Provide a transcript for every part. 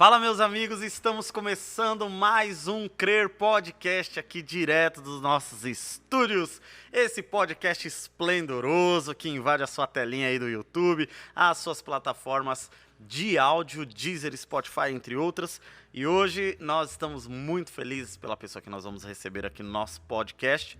Fala, meus amigos, estamos começando mais um Crer Podcast aqui direto dos nossos estúdios. Esse podcast esplendoroso que invade a sua telinha aí do YouTube, as suas plataformas de áudio, Deezer, Spotify, entre outras. E hoje nós estamos muito felizes pela pessoa que nós vamos receber aqui no nosso podcast.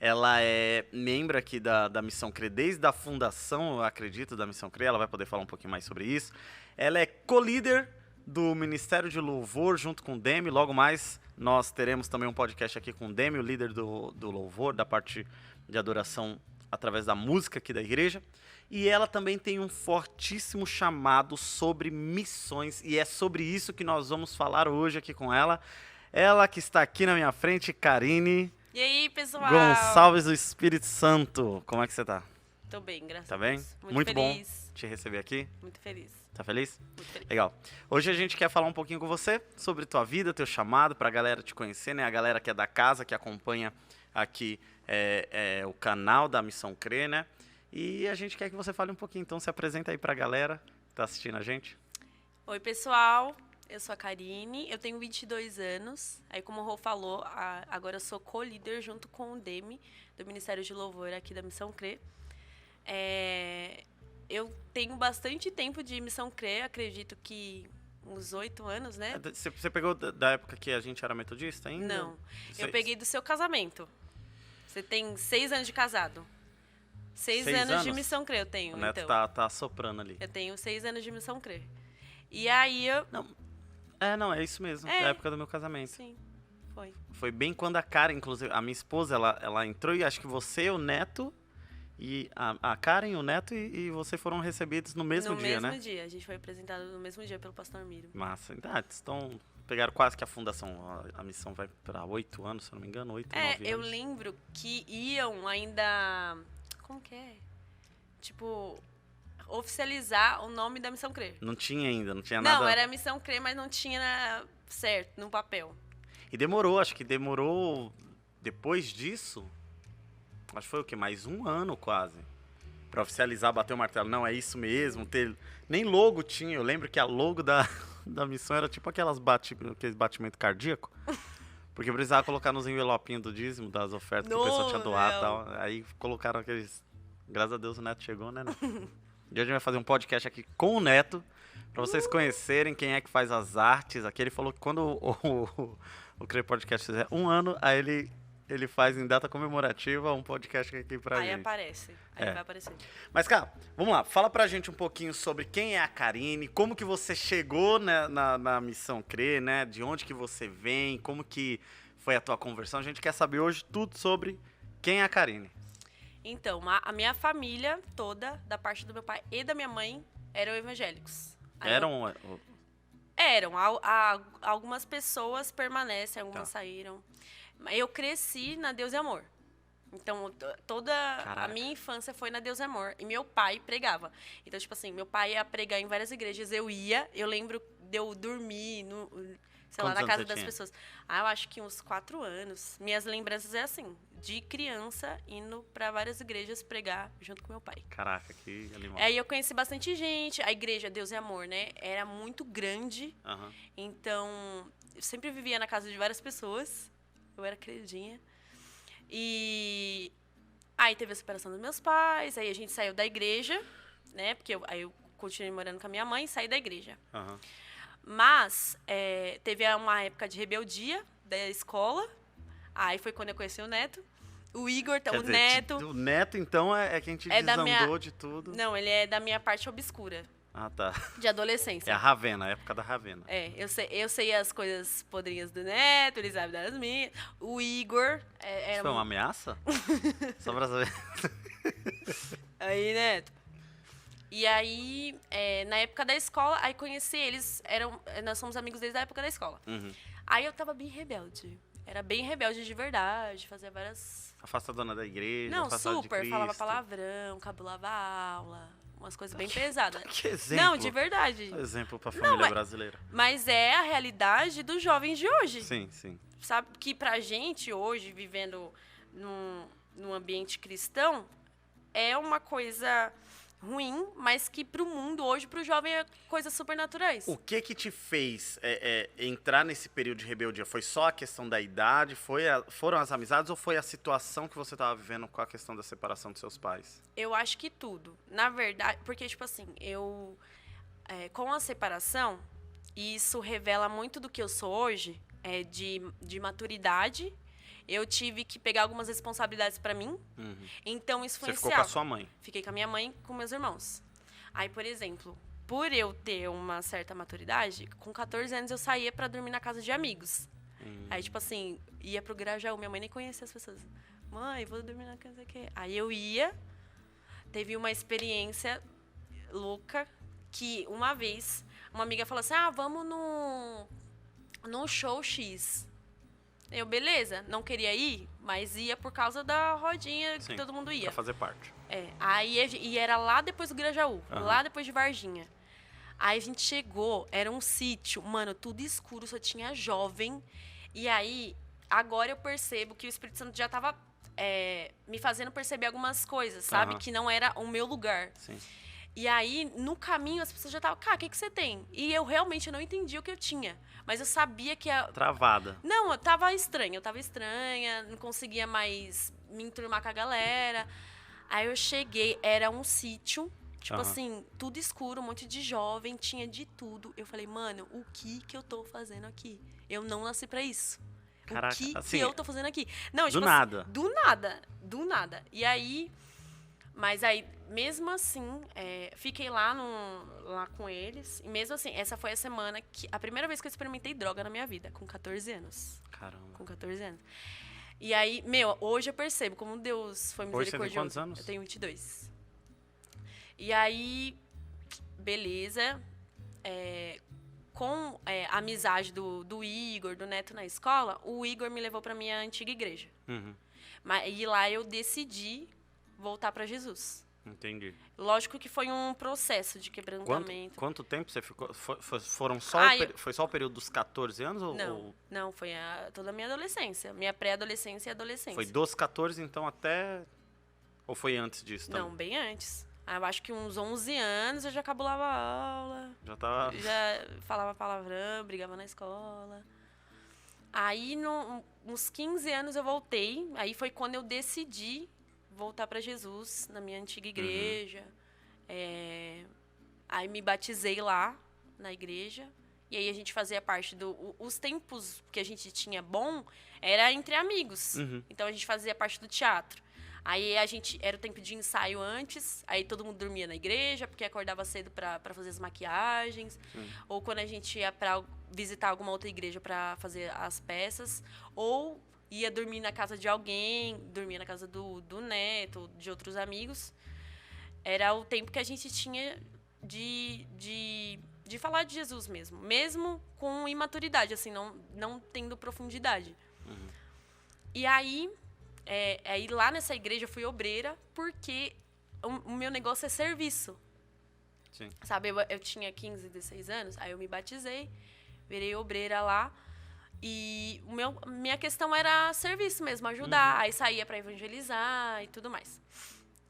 Ela é membro aqui da Missão Crer, desde a fundação, eu acredito, da Missão Crer. Ela vai poder falar um pouquinho mais sobre isso. Ela é co-líder do Ministério de Louvor, junto com o Demi. Logo mais, nós teremos também um podcast aqui com o Demi, o líder do Louvor, da parte de adoração através da música aqui da igreja. E ela também tem um fortíssimo chamado sobre missões, e é sobre isso que nós vamos falar hoje aqui com ela. Ela que está aqui na minha frente, Karine. E aí, pessoal? Gonçalves do Espírito Santo. Como é que você tá? Tô bem, graças Tá a bem? Deus. Muito bom feliz. te receber aqui. Muito feliz. Tá feliz? Muito feliz. Legal. Hoje a gente quer falar um pouquinho com você sobre tua vida, teu chamado, pra galera te conhecer, né? A galera que é da casa, que acompanha aqui o canal da Missão Crer, né? E a gente quer que você fale um pouquinho, então se apresenta aí pra galera que tá assistindo a gente. Oi, pessoal. Eu sou a Karine, eu tenho 22 anos. Aí, como o Rô falou, agora eu sou co-líder junto com o Demi, do Ministério de Louvor aqui da Missão Crer. Eu tenho bastante tempo de Missão Crer, acredito que uns 8 anos, né? Você pegou da época que a gente era metodista ainda? Não, eu peguei do seu casamento. Você tem 6 anos de casado. 6 anos de Missão Crer eu tenho, o Neto então. tá soprando ali. Eu tenho 6 anos de Missão Crer. E aí eu... Não, é isso mesmo, da época do meu casamento. Sim, foi. Foi bem quando a Karen, inclusive, a minha esposa, ela entrou e acho que você, o Neto, e a Karen, o Neto e você foram recebidos no mesmo dia, né? No mesmo dia, a gente foi apresentado no mesmo dia pelo pastor Miro. Massa. Então, pegaram quase que a fundação, a missão vai para 8 anos, se eu não me engano, 8, 9 anos. Eu lembro que iam ainda... Como que é? Tipo... oficializar o nome da Missão Crer. Não tinha ainda, não tinha nada. Não, era Missão Crer, mas não tinha certo, no papel. E demorou, acho que demorou depois disso, acho que foi o quê? Mais um ano quase, pra oficializar, bater o martelo. Não, é isso mesmo, nem logo tinha. Eu lembro que a logo da missão era tipo aqueles batimento cardíaco, porque precisava colocar nos envelopinhos do dízimo, das ofertas que o pessoal tinha doado e tal. Aí colocaram aqueles... Graças a Deus o Neto chegou, né? E hoje a gente vai fazer um podcast aqui com o Neto, pra vocês conhecerem quem é que faz as artes. Aqui ele falou que quando o Crer Podcast fizer 1 ano, aí ele faz em data comemorativa um podcast aqui pra gente. Aí aparece, vai aparecer. Mas, cara, vamos lá, fala pra gente um pouquinho sobre quem é a Karine, como que você chegou na Missão Crer, né? De onde que você vem, como que foi a tua conversão. A gente quer saber hoje tudo sobre quem é a Karine. Então, a minha família toda, da parte do meu pai e da minha mãe, eram evangélicos. Eram. Algumas pessoas permanecem, algumas saíram. Eu cresci na Deus e Amor. Então, toda a minha infância foi na Deus e Amor. E meu pai pregava. Então, tipo assim, meu pai ia pregar em várias igrejas. Eu lembro de eu dormir na casa das pessoas. Eu acho que uns 4 anos. Minhas lembranças é assim, de criança indo pra várias igrejas pregar junto com meu pai. Caraca, que animal. Aí eu conheci bastante gente. A igreja Deus e Amor, né? Era muito grande. Uhum. Então, eu sempre vivia na casa de várias pessoas. Eu era queridinha. E aí teve a separação dos meus pais. Aí a gente saiu da igreja, né? Porque aí eu continuei morando com a minha mãe e saí da igreja. Uhum. Mas teve uma época de rebeldia da escola. Aí foi quando eu conheci o Neto. O Igor, Neto. O Neto, então, é quem te desandou de tudo. Não, ele é da minha parte obscura. Ah, tá. De adolescência. É a Ravena, a época da Ravena. Eu sei as coisas podrinhas do Neto, ele sabe das minhas. O Igor... Isso foi uma ameaça? Só pra saber. Aí, Neto. E aí, na época da escola, aí conheci eles, nós somos amigos desde a época da escola. Uhum. Aí eu tava bem rebelde. Era bem rebelde de verdade, fazia várias... Afastadona da igreja, não, afastada super, de Cristo. falava palavrão, cabulava a aula, umas coisas bem pesadas. Que exemplo. Não, de verdade. Exemplo pra família brasileira. Mas é a realidade dos jovens de hoje. Sim, sim. Sabe que pra gente hoje, vivendo num ambiente cristão, é uma coisa ruim, mas que pro mundo hoje, pro jovem, é coisas super naturais. O que te fez entrar nesse período de rebeldia? Foi só a questão da idade? Foram as amizades ou foi a situação que você estava vivendo com a questão da separação dos seus pais? Eu acho que tudo. Na verdade, porque, tipo assim, com a separação, isso revela muito do que eu sou hoje, de maturidade. Eu tive que pegar algumas responsabilidades pra mim. Então, isso foi Você ficou com a sua mãe? Fiquei com a minha mãe e com meus irmãos. Aí, por exemplo, por eu ter uma certa maturidade, com 14 anos eu saía pra dormir na casa de amigos. Aí, tipo assim, ia pro Grajaú. Minha mãe nem conhecia as pessoas. Mãe, vou dormir na casa aqui. Aí eu ia. Teve uma experiência louca que, uma vez, uma amiga falou assim, vamos num show X. Eu, beleza, não queria ir, mas ia por causa da rodinha que todo mundo ia. Pra fazer parte. E era lá depois do Grajaú, lá depois de Varginha. Aí a gente chegou, era um sítio, mano, tudo escuro, só tinha jovem. E aí, agora eu percebo que o Espírito Santo já tava me fazendo perceber algumas coisas, sabe? Que não era o meu lugar. Sim. E aí, no caminho, as pessoas já estavam, cara, o que você tem? E eu realmente não entendi o que eu tinha. Mas eu sabia que... Travada. Não, eu tava estranha, não conseguia mais me enturmar com a galera. Aí eu cheguei, era um sítio, tipo assim, tudo escuro, um monte de jovem, tinha de tudo. Eu falei, mano, o que eu tô fazendo aqui? Eu não nasci pra isso. Caraca, o que assim, eu tô fazendo aqui? Não, tipo do nada. Assim, do nada. E aí... Mas aí, mesmo assim, fiquei lá com eles. E mesmo assim, essa foi a primeira vez que eu experimentei droga na minha vida, com 14 anos. Caramba. Com 14 anos. E aí, hoje eu percebo como Deus foi misericordioso. Hoje você tem quantos anos? Eu tenho 22. E aí, beleza. Com a amizade do Igor, do Neto na escola, o Igor me levou pra minha antiga igreja. E lá eu decidi voltar para Jesus. Entendi. Lógico que foi um processo de quebrantamento. Quanto tempo você ficou? Foi só o período dos 14 anos? Não, foi toda a minha adolescência. Minha pré-adolescência e adolescência. Foi dos 14, então, até... Ou foi antes disso também? Não, bem antes. Eu acho que uns 11 anos eu já cabulava a aula. Já falava palavrão, brigava na escola. Aí, uns 15 anos eu voltei. Aí foi quando eu decidi voltar para Jesus, na minha antiga igreja. Aí me batizei lá, na igreja. E aí a gente fazia parte os tempos que a gente tinha bom, era entre amigos. Então a gente fazia parte do teatro. Aí era o tempo de ensaio antes, aí todo mundo dormia na igreja, porque acordava cedo para fazer as maquiagens. Ou quando a gente ia para visitar alguma outra igreja para fazer as peças. Ou ia dormir na casa de alguém, dormia na casa do Neto, de outros amigos. Era o tempo que a gente tinha de falar de Jesus mesmo com imaturidade, assim, não tendo profundidade. E aí, lá nessa igreja eu fui obreira, porque o meu negócio é serviço. Sim. Sabe, eu tinha 15, 16 anos, aí eu me batizei, virei obreira lá. E minha questão era serviço mesmo, ajudar. Aí saía para evangelizar e tudo mais.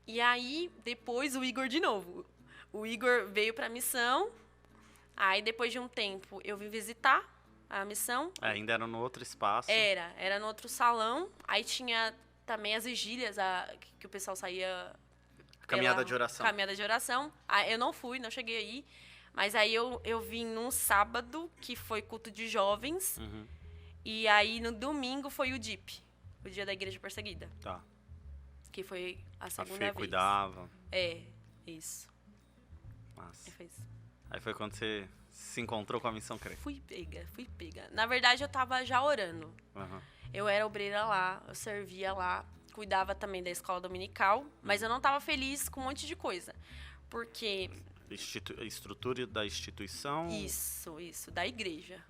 E aí, depois, o Igor de novo. O Igor veio para a missão. Aí, depois de um tempo, eu vim visitar a missão. Ainda era no outro espaço. Era no outro salão. Aí tinha também as vigílias, que o pessoal saía... Caminhada de oração. Caminhada de oração. Eu não fui, não cheguei aí. Mas aí eu vim num sábado, que foi culto de jovens. E aí no domingo foi o DIP, o Dia da Igreja Perseguida. Tá. Que foi a segunda vez. A Fê vez. cuidava. Isso. Massa. Foi isso. Aí foi quando você se encontrou com a Missão Crer. Fui pega. Na verdade, eu tava já orando. Eu era obreira lá, eu servia lá, cuidava também da escola dominical, mas eu não tava feliz com um monte de coisa. Porque... Estrutura da instituição? Isso, da igreja.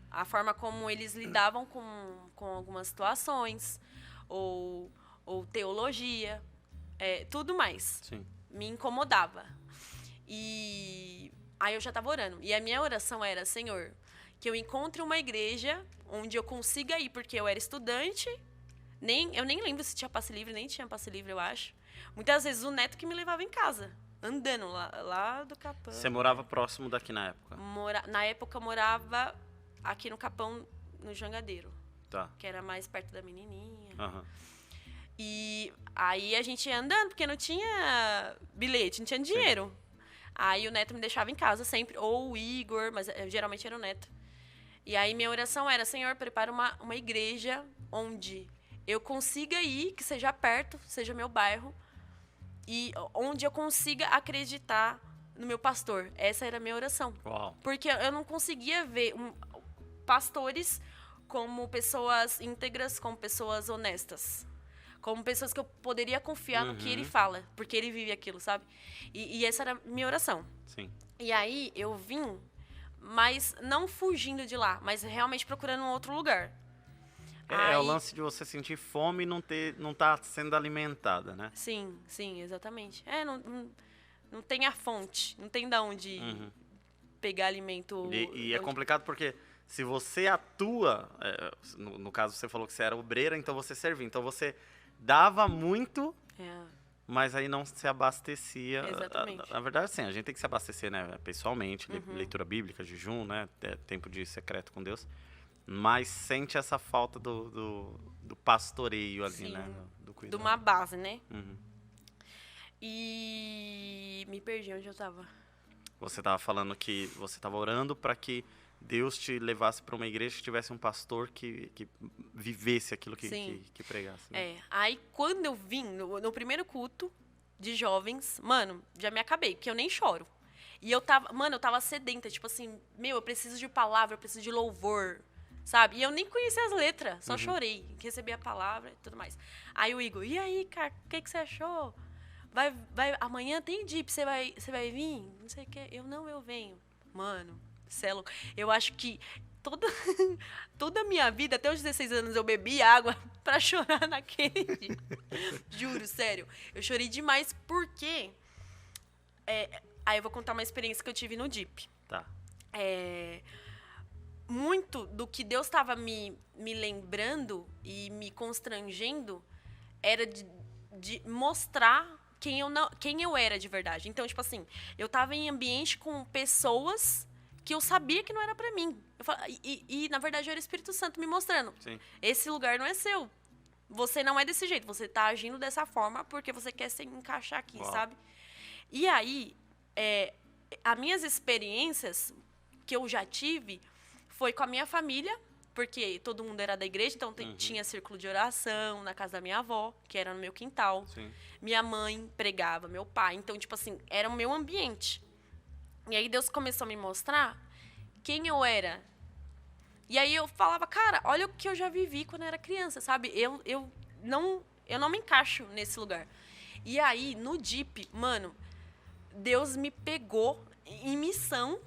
A forma como eles lidavam com algumas situações, ou teologia, tudo mais. Sim. Me incomodava. E aí eu já estava orando. E a minha oração era, Senhor, que eu encontre uma igreja onde eu consiga ir, porque eu era estudante, eu nem lembro se tinha passe livre, nem tinha passe livre, eu acho. Muitas vezes o Neto que me levava em casa. andando lá do Capão. Você morava próximo daqui na época? Na época eu morava aqui no Capão, no Jangadeiro. Tá. Que era mais perto da menininha. Aham. E aí a gente ia andando, porque não tinha bilhete, não tinha dinheiro. Sim. Aí o Neto me deixava em casa sempre, ou o Igor, mas geralmente era o Neto. E aí minha oração era, Senhor, prepara uma igreja onde eu consiga ir, que seja perto, seja meu bairro, e onde eu consiga acreditar no meu pastor. Essa era a minha oração. Uau. Porque eu não conseguia ver pastores como pessoas íntegras, como pessoas honestas. Como pessoas que eu poderia confiar no que ele fala, porque ele vive aquilo, sabe? E essa era a minha oração. Sim. E aí eu vim, mas não fugindo de lá, mas realmente procurando um outro lugar. É o lance de você sentir fome e não tá sendo alimentada, né? Sim, exatamente. Não tem a fonte, não tem de onde pegar alimento. E é complicado porque se você atua, no caso você falou que você era obreira, então você servia. Então você dava muito, mas aí não se abastecia. Exatamente. Na verdade, sim, a gente tem que se abastecer, né? Pessoalmente, leitura bíblica, jejum, né? Tempo de secreto com Deus. Mas sente essa falta do pastoreio ali, sim, né? Do cuidado. De uma base, né? E me perdi onde eu tava. Você estava falando que você estava orando para que Deus te levasse para uma igreja que tivesse um pastor que vivesse aquilo que pregasse. Né? Aí quando eu vim, no primeiro culto de jovens, mano, já me acabei, porque eu nem choro. E eu tava sedenta, tipo assim, eu preciso de palavra, eu preciso de louvor, sabe? E eu nem conhecia as letras, só chorei, recebi a palavra e tudo mais. Aí o Igor, e aí, cara, o que você achou? Amanhã tem DIP, você vai vir? Não sei o que. Eu venho. Mano, cê é louco. Eu acho que toda a minha vida, até os 16 anos, eu bebi água pra chorar naquele dia. Juro, sério. Eu chorei demais porque... aí eu vou contar uma experiência que eu tive no DIP. Tá. Muito do que Deus estava me lembrando e me constrangendo era de mostrar quem eu era de verdade. Então, tipo assim, eu tava em ambiente com pessoas que eu sabia que não era pra mim. E na verdade, era o Espírito Santo me mostrando. Sim. Esse lugar não é seu. Você não é desse jeito. Você tá agindo dessa forma porque você quer se encaixar aqui, sabe? E aí, as minhas experiências que eu já tive foi com a minha família, porque todo mundo era da igreja, então tinha círculo de oração na casa da minha avó, que era no meu quintal. Sim. Minha mãe pregava, meu pai. Então, tipo assim, era o meu ambiente. E aí Deus começou a me mostrar quem eu era. E aí eu falava, cara, olha o que eu já vivi quando eu era criança, sabe? Eu não me encaixo nesse lugar. E aí, no DIP, mano, Deus me pegou em missão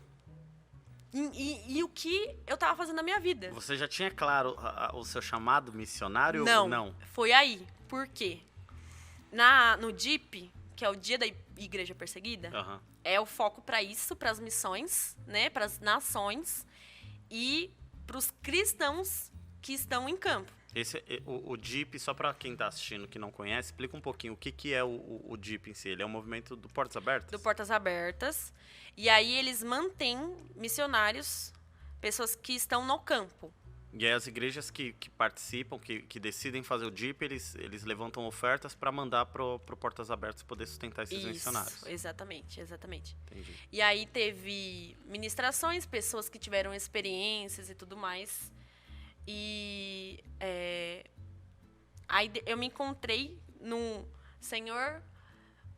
e o que eu tava fazendo na minha vida. Você já tinha claro o seu chamado missionário ou não? Foi aí. Por quê? No DIP, que é o Dia da Igreja Perseguida, é o foco para isso, para as missões, né, para as nações e para os cristãos que estão em campo. O DIP, só para quem está assistindo que não conhece, explica um pouquinho o que é o DIP em si. Ele é um movimento do Portas Abertas? Do Portas Abertas. E aí eles mantêm missionários, pessoas que estão no campo. E aí as igrejas que participam, que decidem fazer o DIP, eles levantam ofertas para mandar pro Portas Abertas poder sustentar esses missionários. Exatamente. Entendi. E aí teve ministrações, pessoas que tiveram experiências e tudo mais. E aí eu me encontrei no Senhor,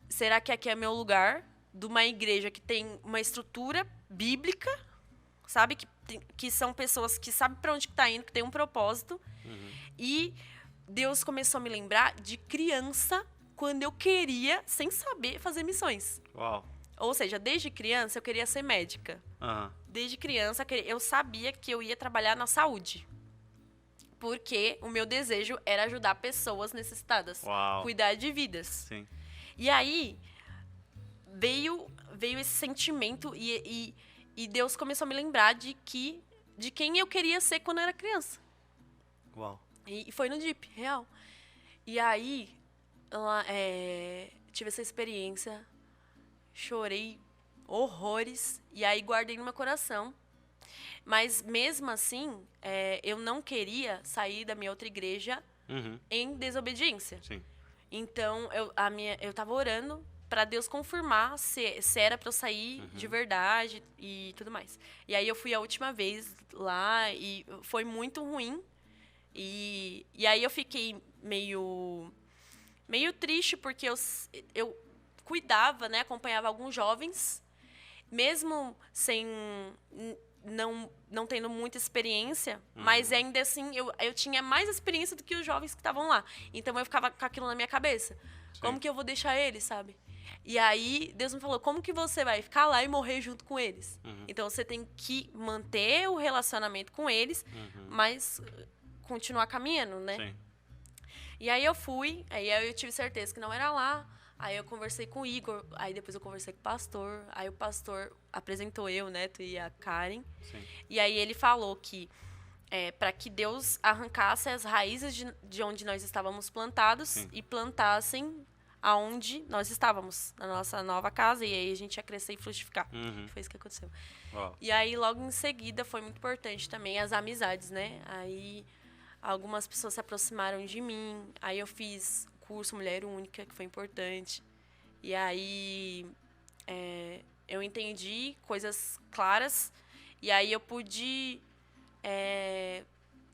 será que aqui é meu lugar? De uma igreja que tem uma estrutura bíblica, sabe? Que são pessoas que sabem para onde está indo, que tem um propósito. E Deus começou a me lembrar de criança, quando eu queria, sem saber, fazer missões. Uau. Ou seja, desde criança eu queria ser médica. Desde criança eu sabia que eu ia trabalhar na saúde. Porque o meu desejo era ajudar pessoas necessitadas. Uau. Cuidar de vidas. Sim. E aí veio esse sentimento e Deus começou a me lembrar de quem eu queria ser quando eu era criança. Uau. E foi no DIP, real. E aí tive essa experiência, chorei horrores, e aí guardei no meu coração. Mas mesmo assim, eu não queria sair da minha outra igreja em desobediência. Sim. Então, eu tava orando para Deus confirmar se era para eu sair de verdade e tudo mais. E aí eu fui a última vez lá e foi muito ruim. E aí eu fiquei meio triste porque eu cuidava, né, acompanhava alguns jovens, mesmo sem não tendo muita experiência, mas ainda assim eu tinha mais experiência do que os jovens que estavam lá. Então eu ficava com aquilo na minha cabeça. Sim. Como que eu vou deixar eles, sabe? E aí Deus me falou, como que você vai ficar lá e morrer junto com eles? Então você tem que manter o relacionamento com eles, mas continuar caminhando, né? Sim. E aí eu fui, aí eu tive certeza que não era lá. Aí eu conversei com o Igor, aí depois eu conversei com o pastor. Aí o pastor apresentou eu, o Neto e a Karen. Sim. E aí ele falou que para que Deus arrancasse as raízes de onde nós estávamos plantados. Sim. E plantassem aonde nós estávamos, na nossa nova casa. E aí a gente ia crescer e frutificar. Foi isso que aconteceu. Uau. E aí logo em seguida foi muito importante também as amizades, né? Aí algumas pessoas se aproximaram de mim. Aí eu fiz curso Mulher Única, que foi importante. E aí eu entendi coisas claras. E aí eu pude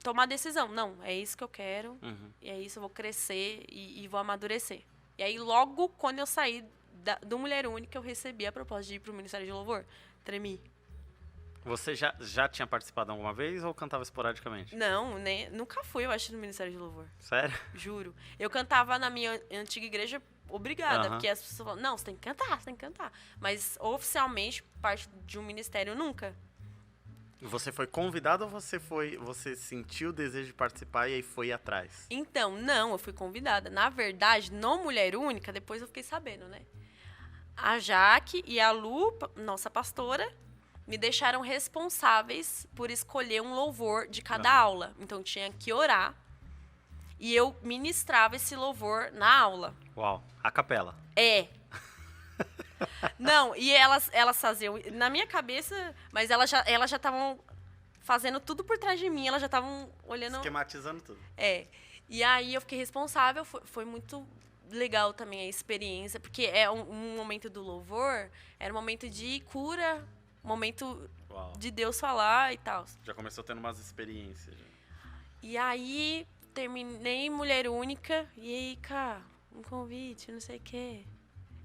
tomar decisão. Não, é isso que eu quero. E é isso, eu vou crescer e vou amadurecer. E aí logo quando eu saí do Mulher Única, eu recebi a proposta de ir pro Ministério de Louvor. Tremi. Você já tinha participado alguma vez ou cantava esporadicamente? Não, nunca fui, eu acho, no Ministério de Louvor. Sério? Juro. Eu cantava na minha antiga igreja, obrigada, porque as pessoas falam, não, você tem que cantar. Mas oficialmente, parte de um ministério, nunca. Você foi convidado ou você sentiu o desejo de participar e aí foi atrás? Então, não, eu fui convidada. Na verdade, no Mulher Única, depois eu fiquei sabendo, né? A Jaque e a Lu, nossa pastora, me deixaram responsáveis por escolher um louvor de cada aula. Então, tinha que orar. E eu ministrava esse louvor na aula. Uau, a capela. Não, e elas faziam... Na minha cabeça, mas elas já estavam fazendo tudo por trás de mim. Elas já estavam olhando... Esquematizando tudo. E aí eu fiquei responsável. Foi muito legal também a experiência. Porque um momento do louvor, era um momento de cura... Momento de Deus falar e tal. Já começou tendo umas experiências. Já. E aí, terminei Mulher Única. E aí, cara, um convite, não sei o quê.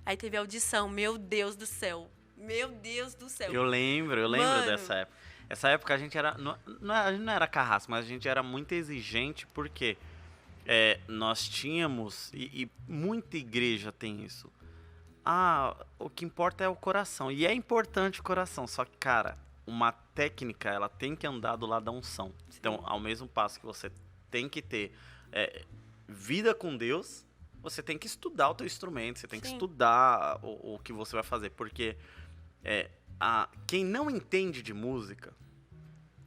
Aí teve audição. Meu Deus do céu. Meu Deus do céu. Eu lembro dessa época. Essa época a gente era... a gente não era carrasco, mas a gente era muito exigente porque nós tínhamos... E muita igreja tem isso. O que importa é o coração. E é importante o coração. Só que, cara, uma técnica, ela tem que andar do lado da unção. Sim. Então, ao mesmo passo que você tem que ter vida com Deus, você tem que estudar o teu instrumento. Você tem que estudar o que você vai fazer. Porque quem não entende de música,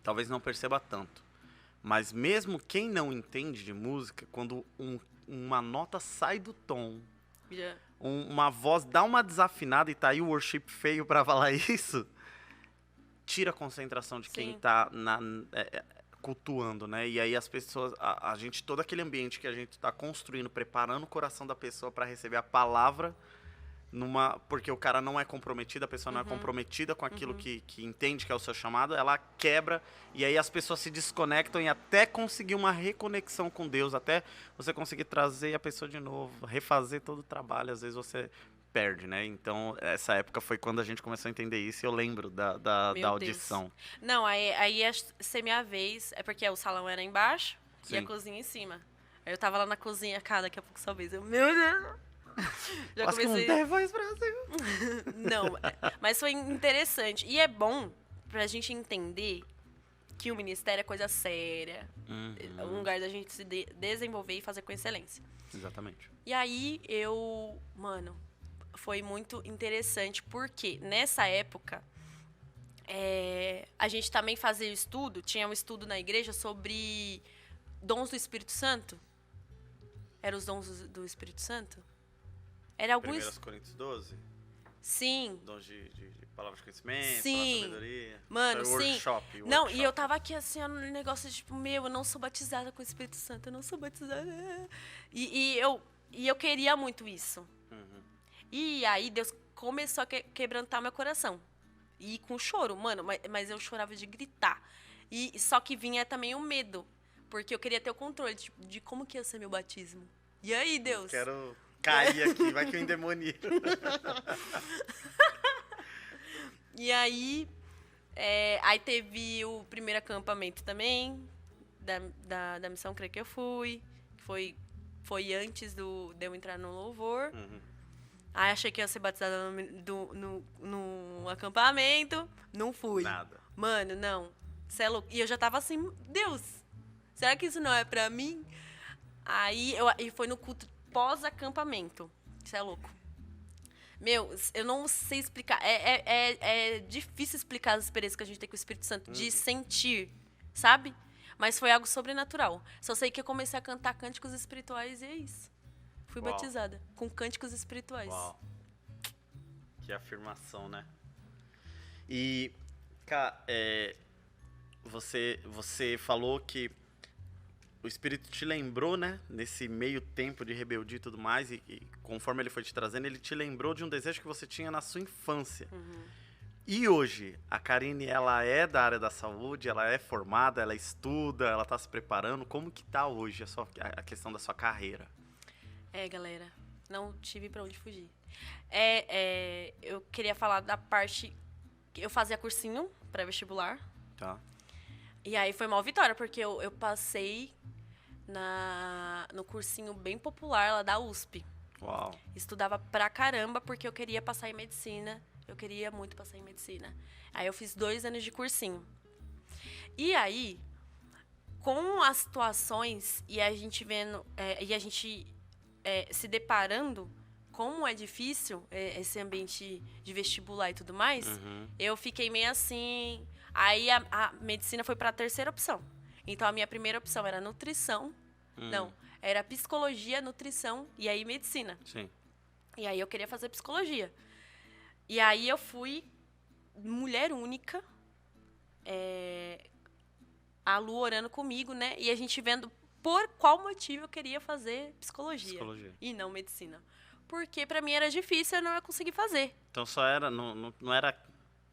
talvez não perceba tanto. Mas mesmo quem não entende de música, quando uma nota sai do tom... Yeah. Uma voz dá uma desafinada e tá aí o worship feio pra falar isso, tira a concentração de quem tá cultuando, né? E aí as pessoas, a gente, todo aquele ambiente que a gente tá construindo, preparando o coração da pessoa para receber a palavra, porque o cara não é comprometido, a pessoa não é comprometida com aquilo que entende que é o seu chamado, ela quebra, e aí as pessoas se desconectam e até conseguir uma reconexão com Deus, até você conseguir trazer a pessoa de novo, refazer todo o trabalho, às vezes você perde, né? Então, essa época foi quando a gente começou a entender isso, e eu lembro da audição. Deus. Não, aí ia ser minha vez, porque o salão era embaixo e a cozinha em cima. Aí eu tava lá na cozinha, cara, daqui a pouco sua vez, meu Deus... Já comecei... The Voice Brasil. Não, mas foi interessante. E é bom pra gente entender que o ministério é coisa séria. É um lugar da gente se desenvolver e fazer com excelência. Exatamente. E aí mano, foi muito interessante porque nessa época a gente também fazia tinha um estudo na igreja sobre dons do Espírito Santo. Eram os dons do Espírito Santo? Era alguns... 1 Coríntios 12? Sim. Dons de palavras de conhecimento, Sim. sabedoria. Mano, Foi sim. workshop. Não, e eu tava aqui assim, no negócio de tipo, eu não sou batizada com o Espírito Santo, eu não sou batizada. E eu queria muito isso. Uhum. E aí Deus começou a quebrantar meu coração. E com choro, mano, mas eu chorava de gritar. E só que vinha também o medo, porque eu queria ter o controle de como que ia ser meu batismo. E aí, Deus? Quero cair aqui, vai que eu endemonio. E aí, aí teve o primeiro acampamento também, da missão, creio que eu fui. Foi antes de eu entrar no louvor. Uhum. Aí achei que ia ser batizada no acampamento. Não fui. Nada. Mano, não. Cê é louco. E eu já tava assim, Deus, será que isso não é pra mim? Aí e foi no culto pós-acampamento. Cê é louco. Meu, eu não sei explicar. É difícil explicar as experiências que a gente tem com o Espírito Santo, de sentir, sabe? Mas foi algo sobrenatural. Só sei que eu comecei a cantar cânticos espirituais e é isso. Fui Uau. batizada com cânticos espirituais. Uau. Que afirmação, né? E, cara, você falou que o Espírito te lembrou, né? Nesse meio tempo de rebeldia e tudo mais, e conforme ele foi te trazendo, ele te lembrou de um desejo que você tinha na sua infância. Uhum. E hoje, a Karine, ela é da área da saúde, ela é formada, ela estuda, ela tá se preparando. Como que tá hoje a questão da sua carreira? Galera, não tive pra onde fugir. Eu queria falar da parte que eu fazia cursinho pré-vestibular. Tá. E aí foi uma vitória, porque eu passei no cursinho bem popular lá da USP. Uau. Estudava pra caramba porque eu queria passar em medicina. Eu queria muito passar em medicina. Aí eu fiz 2 anos de cursinho. E aí, com as situações e a gente vendo, e a gente se deparando como é difícil esse ambiente de vestibular e tudo mais, eu fiquei meio assim. Aí a medicina foi para a terceira opção. Então a minha primeira opção era nutrição. Não, era psicologia, nutrição e aí medicina. Sim. E aí eu queria fazer psicologia. E aí eu fui mulher única, a Lu orando comigo, né? E a gente vendo por qual motivo eu queria fazer psicologia. E não medicina. Porque pra mim era difícil, eu não ia conseguir fazer. Então só era, não era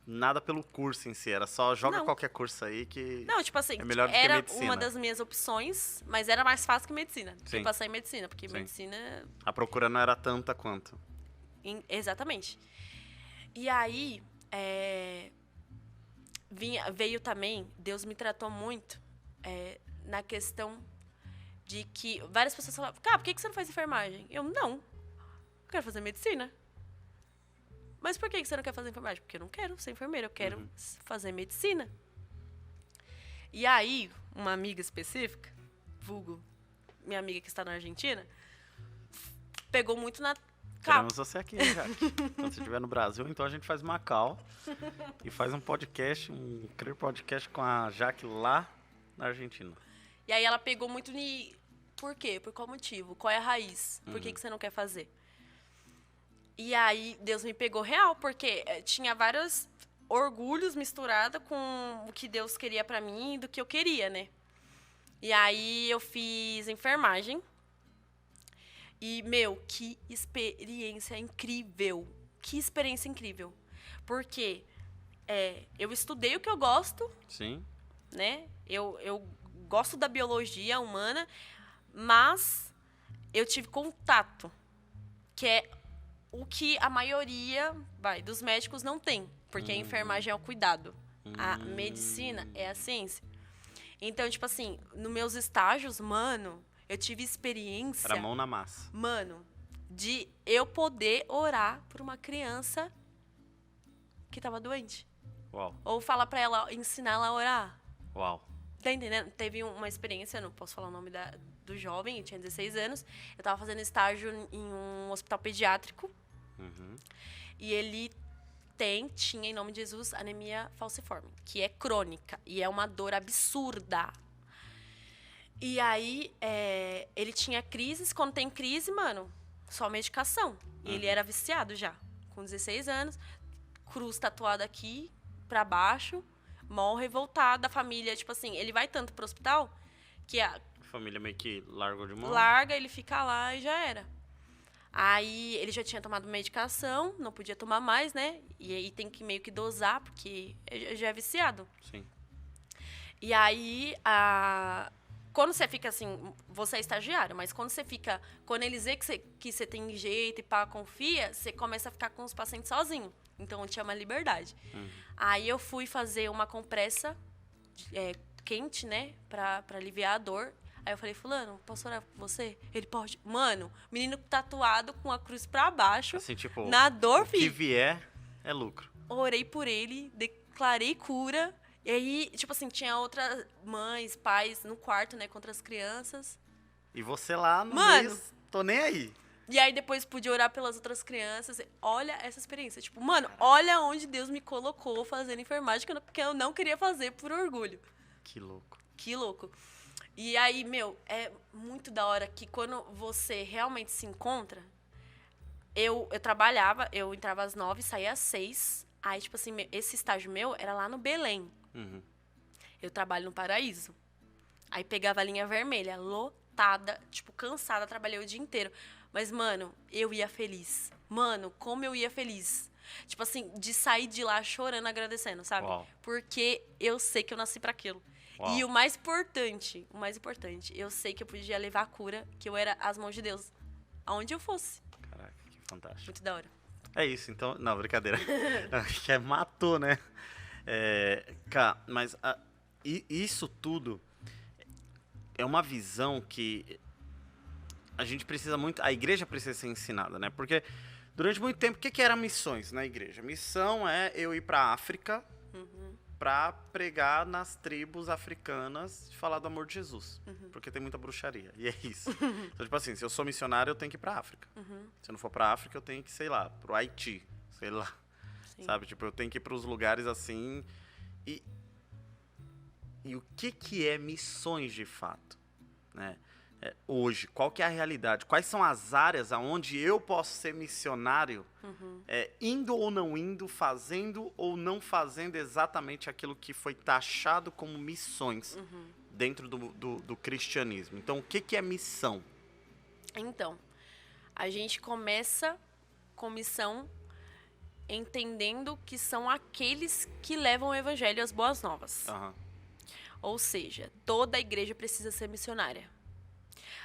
nada pelo curso em si, era só joga qualquer curso aí que não, tipo assim, é melhor do que era medicina. uma das minhas opções, mas era mais fácil que medicina. Sim. Eu passar em medicina, porque Sim. medicina... A procura não era tanta quanto. Exatamente. E aí, veio também, Deus me tratou muito na questão de que várias pessoas falavam, cara, por que você não faz enfermagem? Eu, não. Eu quero fazer medicina. Mas por que você não quer fazer enfermagem? Porque eu não quero ser enfermeira, eu quero fazer medicina. E aí, uma amiga específica, vulgo, minha amiga que está na Argentina, pegou muito na... Queremos você aqui, Jaque. Quando você estiver no Brasil, então a gente faz uma call e faz um podcast, um Crer Podcast com a Jaque lá na Argentina. E aí ela pegou muito Por quê? Por qual motivo? Qual é a raiz? Por que você não quer fazer? E aí Deus me pegou real, porque tinha vários orgulhos misturados com o que Deus queria pra mim e do que eu queria, né? E aí eu fiz enfermagem. E, que experiência incrível. Que experiência incrível. Porque eu estudei o que eu gosto. Sim. Né? Eu gosto da biologia humana, mas eu tive contato, que é o que a maioria dos médicos não tem. Porque a enfermagem é o cuidado. A medicina é a ciência. Então, tipo assim, nos meus estágios, mano... Eu tive experiência... Era mão na massa. Mano, de eu poder orar por uma criança que tava doente. Uau. Ou falar pra ela, ensinar ela a orar. Uau. Tá entendendo? Teve uma experiência, não posso falar o nome do jovem, eu tinha 16 anos. Eu tava fazendo estágio em um hospital pediátrico. E ele tinha, em nome de Jesus, anemia falciforme, que é crônica. E é uma dor absurda. E aí, ele tinha crises. Quando tem crise, mano, só medicação. E ele era viciado já com 16 anos, cruz tatuada aqui, pra baixo, mó revoltado, a família, tipo assim, ele vai tanto pro hospital, que a família meio que largou de mão. Larga, ele fica lá e já era. Aí ele já tinha tomado medicação, não podia tomar mais, né? E aí tem que meio que dosar, porque já é viciado. Sim. E aí, quando você fica assim, você é estagiário, mas quando eles veem que você tem jeito e pá, confia, você começa a ficar com os pacientes sozinho. Então, tinha uma liberdade. Aí eu fui fazer uma compressa quente, né, pra aliviar a dor. Aí eu falei, fulano, posso orar por você? Ele pode. Mano, menino tatuado com a cruz pra baixo. Assim, tipo, na dor, o que vier é lucro. Orei por ele, declarei cura. E aí, tipo assim, tinha outras mães, pais no quarto, né, com outras crianças. E você lá no Mano, mês, tô nem aí. E aí depois pude orar pelas outras crianças. Olha essa experiência. Tipo, mano, olha onde Deus me colocou fazendo enfermagem, que eu não queria fazer por orgulho. Que louco. Que louco. E aí, meu, é muito da hora que quando você realmente se encontra... Eu trabalhava, eu entrava às 9, saía às 6. Aí, tipo assim, esse estágio meu era lá no Belém. Eu trabalho no Paraíso. Aí pegava a linha vermelha, lotada, tipo, cansada, trabalhei o dia inteiro. Mas, mano, eu ia feliz. Mano, como eu ia feliz. Tipo assim, de sair de lá chorando, agradecendo, sabe? Uau. Porque eu sei que eu nasci pra aquilo. Uau. E o mais importante, eu sei que eu podia levar a cura, que eu era as mãos de Deus, aonde eu fosse. Caraca, que fantástico. Muito da hora. É isso, então... Não, brincadeira. Que matou, né? Cara, mas isso tudo é uma visão que a gente precisa muito... A igreja precisa ser ensinada, né? Porque durante muito tempo, o que era missões na igreja? Missão é eu ir pra África pra pregar nas tribos africanas e falar do amor de Jesus. Porque tem muita bruxaria. E é isso. Então, tipo assim, se eu sou missionário, eu tenho que ir pra África. Se eu não for pra África, eu tenho que, sei lá, pro Haiti. Sei lá. Sim. Sabe? Tipo, eu tenho que ir pros lugares assim. E o que é missões de fato? Né? Hoje, qual que é a realidade? Quais são as áreas onde eu posso ser missionário, indo ou não indo, fazendo ou não fazendo exatamente aquilo que foi taxado como missões dentro do cristianismo? Então, o que é missão? Então, a gente começa com missão entendendo que são aqueles que levam o evangelho e as boas novas. Ou seja, toda a igreja precisa ser missionária.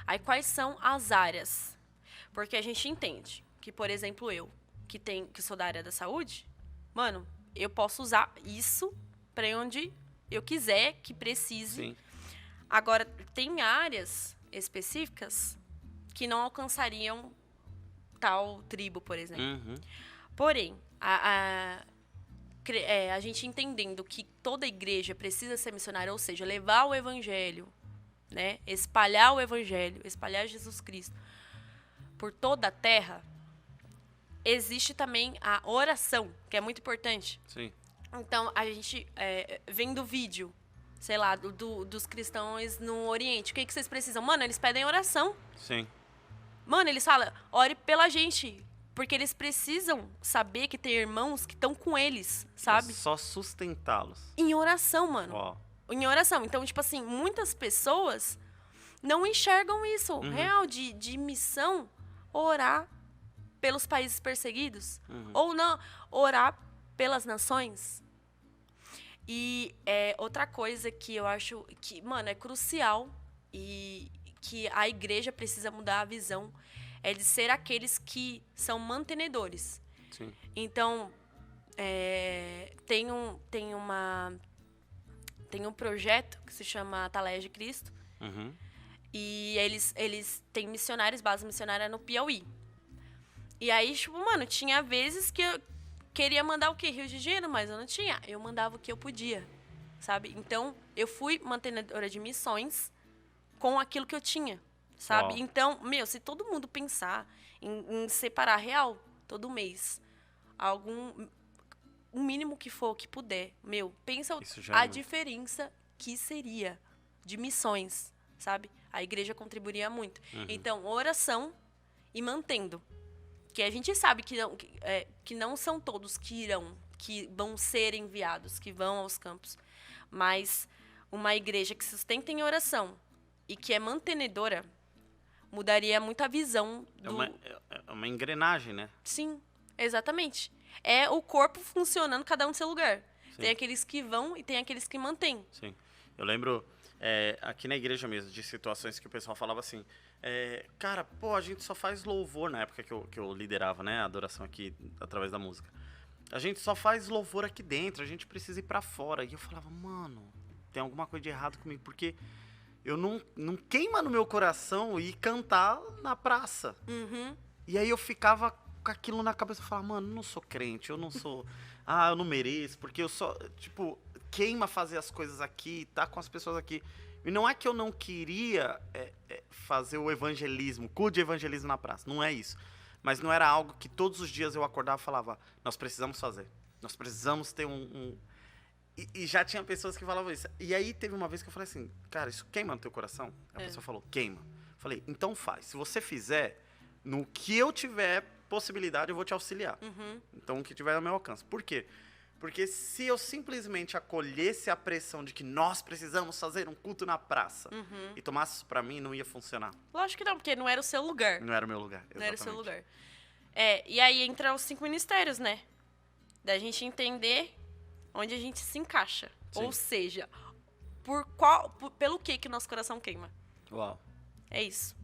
Aí, quais são as áreas? Porque a gente entende que, por exemplo, eu, que sou da área da saúde, mano, eu posso usar isso para onde eu quiser, que precise. Sim. Agora, tem áreas específicas que não alcançariam tal tribo, por exemplo. Porém, a gente entendendo que toda igreja precisa ser missionária, ou seja, levar o evangelho, né? Espalhar o evangelho, espalhar Jesus Cristo por toda a terra, existe também a oração, que é muito importante. Sim. Então, a gente, vendo vídeo, sei lá, dos cristãos no Oriente, o que vocês precisam? Mano, eles pedem oração. Sim. Mano, eles falam, ore pela gente, porque eles precisam saber que tem irmãos que estão com eles, sabe? É só sustentá-los. Em oração, mano. Uau. Em oração. Então, tipo assim, muitas pessoas não enxergam isso. Real, de missão, orar pelos países perseguidos. Ou não, orar pelas nações. E outra coisa que eu acho que, mano, é crucial e que a igreja precisa mudar a visão é de ser aqueles que são mantenedores. Sim. Então, tem um projeto que se chama Ataleia de Cristo. E eles têm missionários, base missionária no Piauí. E aí, tipo, mano, tinha vezes que eu queria mandar o quê? Rio de Janeiro, mas eu não tinha. Eu mandava o que eu podia, sabe? Então, eu fui mantenedora de missões com aquilo que eu tinha, sabe? Uau. Então, se todo mundo pensar em separar real todo mês, o mínimo que for, que puder, pensa a diferença que seria de missões, sabe? A igreja contribuiria muito. Então, oração e mantendo. Que a gente sabe que não são todos que vão ser enviados, que vão aos campos. Mas uma igreja que sustenta em oração e que é mantenedora mudaria muito a visão do... É uma engrenagem, né? Sim, exatamente. É o corpo funcionando, cada um no seu lugar. Sim. Tem aqueles que vão e tem aqueles que mantêm. Sim. Eu lembro, aqui na igreja mesmo, de situações que o pessoal falava assim, cara, pô, a gente só faz louvor, na época que eu liderava, né, a adoração aqui, através da música. A gente só faz louvor aqui dentro, a gente precisa ir pra fora. E eu falava, mano, tem alguma coisa de errado comigo, porque eu não queima no meu coração ir cantar na praça. Uhum. E aí eu ficava com aquilo na cabeça, eu falava, mano, eu não sou crente, eu não sou, eu não mereço, porque eu só, tipo, queima fazer as coisas aqui, tá com as pessoas aqui. E não é que eu não queria fazer o evangelismo, culto de evangelismo na praça, não é isso. Mas não era algo que todos os dias eu acordava e falava, nós precisamos fazer, nós precisamos ter E já tinha pessoas que falavam isso. E aí teve uma vez que eu falei assim, cara, isso queima no teu coração? A pessoa falou, queima. Eu falei, então faz. Se você fizer, no que eu tiver possibilidade, eu vou te auxiliar. Uhum. Então, o que tiver ao meu alcance. Por quê? Porque se eu simplesmente acolhesse a pressão de que nós precisamos fazer um culto na praça e tomasse isso pra mim, não ia funcionar. Lógico que não, porque não era o seu lugar. Não era o meu lugar, exatamente. Não era o seu lugar. E aí entra os 5 ministérios, né? Da gente entender onde a gente se encaixa. Sim. Ou seja, pelo que o nosso coração queima. Uau. É isso.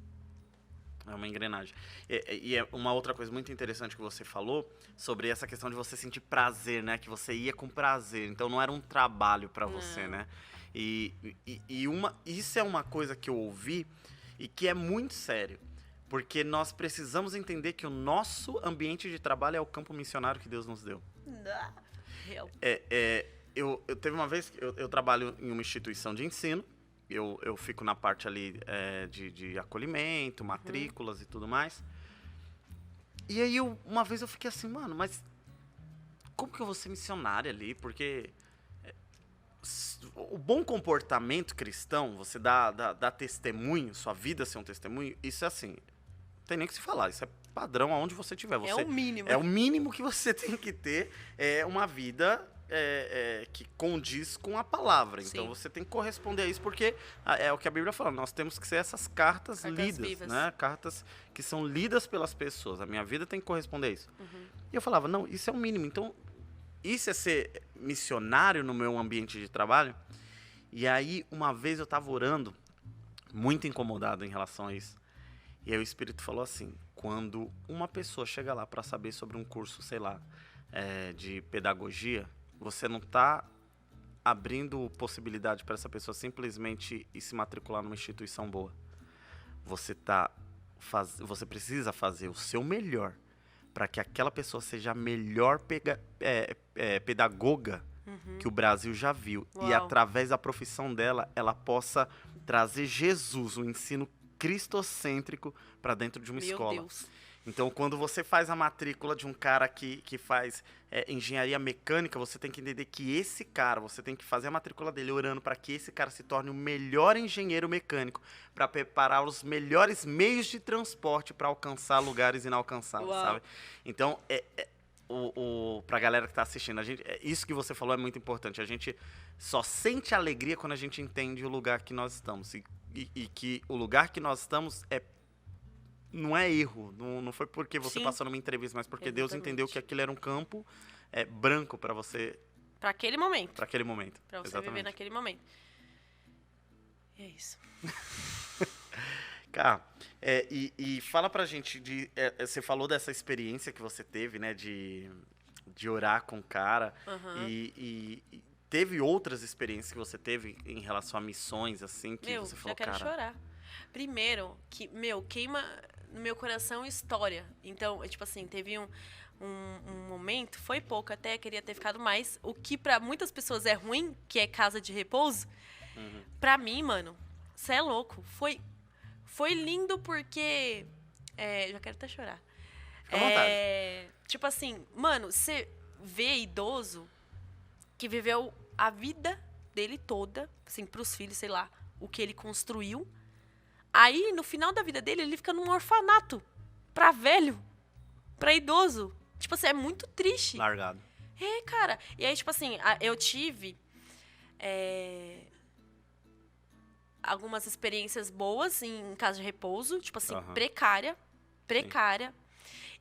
É uma engrenagem. E é uma outra coisa muito interessante que você falou sobre essa questão de você sentir prazer, né? Que você ia com prazer. Então não era um trabalho pra você, né? Isso é uma coisa que eu ouvi e que é muito sério. Porque nós precisamos entender que o nosso ambiente de trabalho é o campo missionário que Deus nos deu. Eu teve uma vez que eu trabalho em uma instituição de ensino. Eu fico na parte ali de acolhimento, matrículas e tudo mais. E aí, uma vez eu fiquei assim, mano, mas como que eu vou ser missionária ali? Porque o bom comportamento cristão, você dá testemunho, sua vida ser um testemunho, isso é assim, não tem nem que se falar, isso é padrão aonde você estiver. É o mínimo. É o mínimo que você tem que ter, uma vida... que condiz com a palavra. Sim. Então você tem que corresponder a isso, porque é o que a Bíblia fala, nós temos que ser essas cartas lidas, vivas. né? Cartas que são lidas pelas pessoas. A minha vida tem que corresponder a isso. E eu falava, não, isso é o mínimo. Então, isso é ser missionário no meu ambiente de trabalho. E aí, uma vez eu estava orando, muito incomodado em relação a isso. E aí o Espírito falou assim, quando uma pessoa chega lá para saber sobre um curso, sei lá, de pedagogia, você não está abrindo possibilidade para essa pessoa simplesmente ir se matricular numa instituição boa. Você precisa fazer o seu melhor para que aquela pessoa seja a melhor pedagoga que o Brasil já viu. Uau. E através da profissão dela, ela possa trazer Jesus, um ensino cristocêntrico, para dentro de uma escola. Meu Deus. Então, quando você faz a matrícula de um cara que faz engenharia mecânica, você tem que entender que esse cara, você tem que fazer a matrícula dele orando para que esse cara se torne o melhor engenheiro mecânico, para preparar os melhores meios de transporte para alcançar lugares inalcançáveis, Uau. sabe? Então, pra galera que tá assistindo, isso que você falou é muito importante. A gente só sente alegria quando a gente entende o lugar que nós estamos. E que o lugar que nós estamos não é erro, não foi porque você Sim. passou numa entrevista, mas porque Exatamente. Deus entendeu que aquilo era um campo branco para você, Pra aquele momento. para aquele momento. Pra você Exatamente. viver naquele momento. E é isso. Cara, e fala pra gente, você falou dessa experiência que você teve, né, de orar com o cara, e teve outras experiências que você teve em relação a missões, assim, que você falou, já quero cara... chorar. Primeiro, queima no meu coração história. Então, tipo assim, teve um momento, foi pouco até, queria ter ficado mais. O que pra muitas pessoas é ruim, que é casa de repouso, pra mim, mano, cê é louco. Foi lindo porque... já quero até chorar. Fica à vontade. Tipo assim, mano, você vê idoso que viveu a vida dele toda, assim, pros filhos, sei lá, o que ele construiu. Aí, no final da vida dele, ele fica num orfanato pra velho. pra idoso. Tipo assim, é muito triste. Largado. É, cara. E aí, tipo assim, eu tive algumas experiências boas em casa de repouso, tipo assim, precária.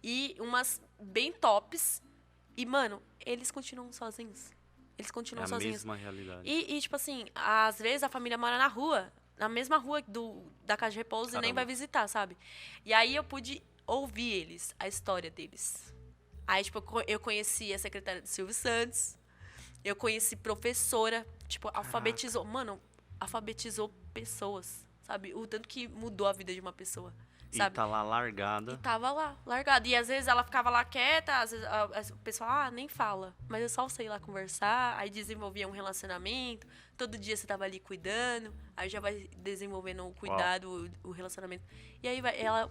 E umas bem tops. E, mano, eles continuam sozinhos. Eles continuam sozinhos. É a mesma realidade. E, tipo assim, às vezes a família mora na rua, na mesma rua da casa de repouso. Caramba. E nem vai visitar, sabe? E aí eu pude ouvir eles, a história deles. Aí, tipo, eu conheci a secretária do Silvio Santos. Eu conheci professora. Tipo, alfabetizou. Mano, alfabetizou pessoas, sabe? O tanto que mudou a vida de uma pessoa, sabe? E tá lá largada. E tava lá, largada. E às vezes ela ficava lá quieta, às vezes o pessoal, nem fala. Mas eu só sei lá conversar, aí desenvolvia um relacionamento. Todo dia você tava ali cuidando, aí já vai desenvolvendo o cuidado, o relacionamento. E aí ela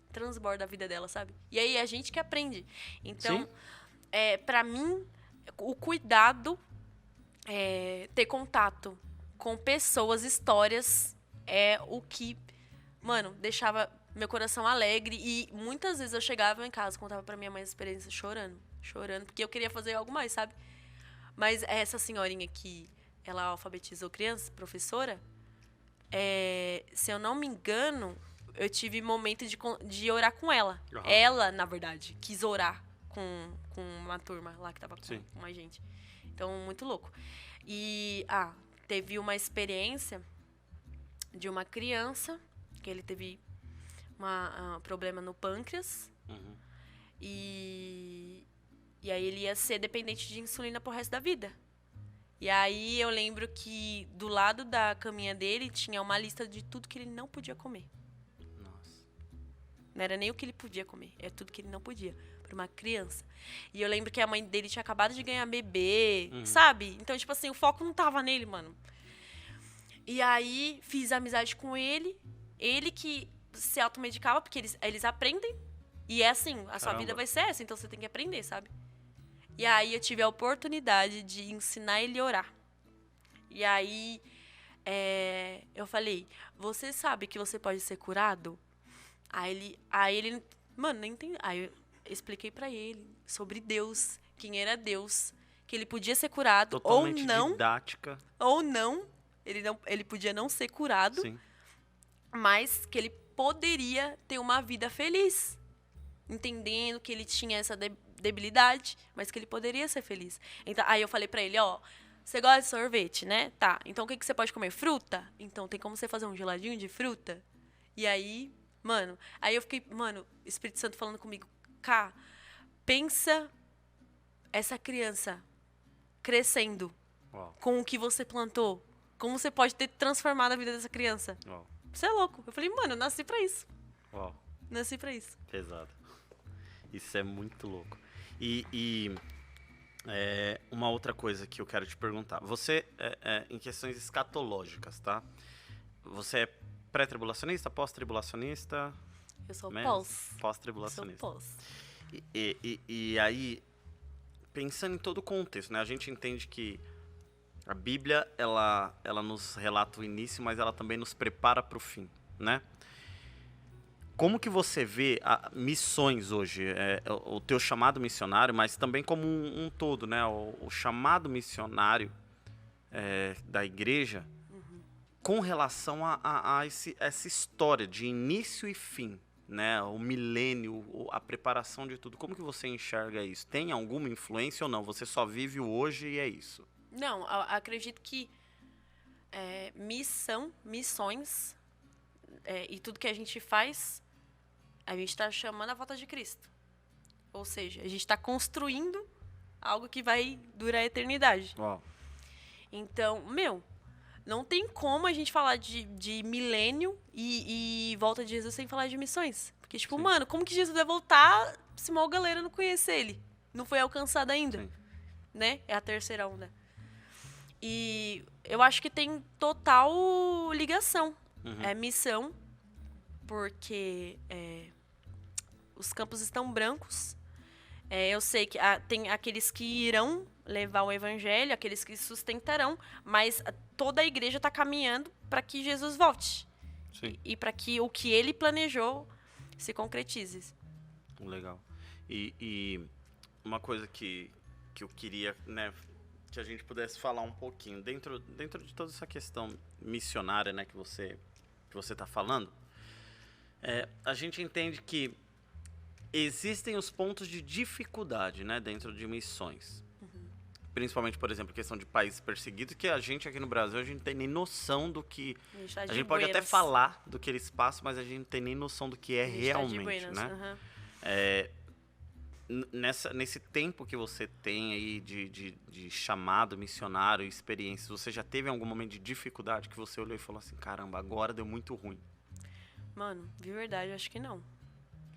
transborda a vida dela, sabe? E aí a gente que aprende. Então, pra mim, o cuidado, ter contato com pessoas, histórias, é o que, mano, deixava meu coração alegre. E muitas vezes eu chegava em casa, contava pra minha mãe as experiências chorando, porque eu queria fazer algo mais, sabe? Mas essa senhorinha que ela alfabetizou crianças, professora, se eu não me engano, eu tive momento de orar com ela. Uhum. Ela, na verdade, quis orar com uma turma lá que tava com a gente. Então, muito louco. E, teve uma experiência de uma criança que ele teve um problema no pâncreas. Uhum. E aí ele ia ser dependente de insulina pro resto da vida. E aí eu lembro que do lado da caminha dele tinha uma lista de tudo que ele não podia comer. Não era nem o que ele podia comer, é tudo que ele não podia, para uma criança. E eu lembro que a mãe dele tinha acabado de ganhar bebê, sabe? Então, tipo assim, o foco não tava nele, mano. E aí, fiz amizade com ele que se automedicava, porque eles aprendem. E é assim, a sua vida vai ser essa, então você tem que aprender, sabe? E aí, eu tive a oportunidade de ensinar ele a orar. E aí, eu falei, você sabe que você pode ser curado? Aí ele, mano, nem entendeu. Aí eu expliquei pra ele sobre Deus, quem era Deus, que ele podia ser curado totalmente ou não. Didática. Ou não, ele podia não ser curado, sim, mas que ele poderia ter uma vida feliz, entendendo que ele tinha essa debilidade, mas que ele poderia ser feliz. Então, aí eu falei pra ele, você gosta de sorvete, né? Tá, então o que você pode comer? Fruta? Então tem como você fazer um geladinho de fruta? E aí, mano, eu fiquei, Espírito Santo falando comigo, pensa essa criança crescendo com o que você plantou. Como você pode ter transformado a vida dessa criança? Você é louco. Eu falei, eu nasci pra isso. Nasci pra isso. Pesado. Isso é muito louco. E uma outra coisa que eu quero te perguntar. Você, em questões escatológicas, tá? Você é pré-tribulacionista, pós-tribulacionista? Eu sou pós-tribulacionista. Eu sou pós. E aí, pensando em todo o contexto, né? A gente entende que a Bíblia, ela nos relata o início, mas ela também nos prepara para o fim, né? Como que você vê missões hoje? O teu chamado missionário, mas também como um todo, né? O chamado missionário da igreja, com relação a essa história de início e fim, né? O milênio, a preparação de tudo. Como que você enxerga isso? Tem alguma influência ou não? Você só vive o hoje e é isso? Não, acredito que missões e tudo que a gente faz, a gente está chamando a volta de Cristo. Ou seja, a gente está construindo algo que vai durar a eternidade. Então, não tem como a gente falar de milênio e volta de Jesus sem falar de missões. Porque, tipo, sim, como que Jesus vai voltar se uma galera não conhecer ele? Não foi alcançada ainda. Sim. Né? É a terceira onda. E eu acho que tem total ligação. É missão, porque os campos estão brancos. Eu sei que tem aqueles que irão levar o evangelho, aqueles que sustentarão, mas toda a igreja está caminhando para que Jesus volte. Sim. E para que o que ele planejou se concretize. Legal. E uma coisa que eu queria, né, que a gente pudesse falar um pouquinho, dentro de toda essa questão missionária, né, que você está falando, a gente entende que existem os pontos de dificuldade, né, dentro de missões. Principalmente, por exemplo, questão de países perseguidos, que a gente aqui no Brasil, a gente não tem nem noção do que... A gente pode até falar do que eles passam, mas a gente não tem nem noção do que é realmente, né? Nesse tempo que você tem aí de chamado missionário e experiência, você já teve algum momento de dificuldade que você olhou e falou assim, caramba, agora deu muito ruim? Mano, de verdade, eu acho que não.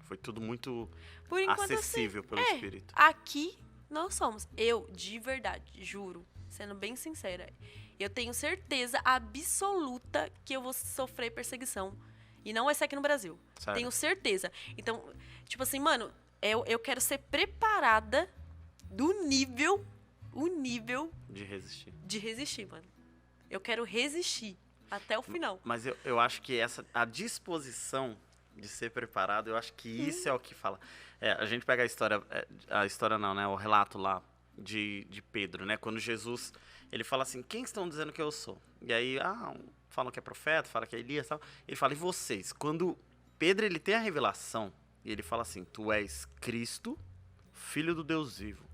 Foi tudo muito enquanto, acessível pelo Espírito. Aqui nós somos. Eu, de verdade, juro, sendo bem sincera, eu tenho certeza absoluta que eu vou sofrer perseguição. E não vai ser aqui no Brasil. Sério? Tenho certeza. Então, tipo assim, mano, eu quero ser preparada o nível de resistir. De resistir, mano. Eu quero resistir até o final. Mas eu acho que a disposição de ser preparado, eu acho que isso é o que fala. A gente pega a história não, né? O relato lá de Pedro, né? Quando Jesus, ele fala assim, quem estão dizendo que eu sou? E aí, falam que é profeta, falam que é Elias e tal. Ele fala, e vocês? Quando Pedro, ele tem a revelação, e ele fala assim, tu és Cristo, Filho do Deus vivo.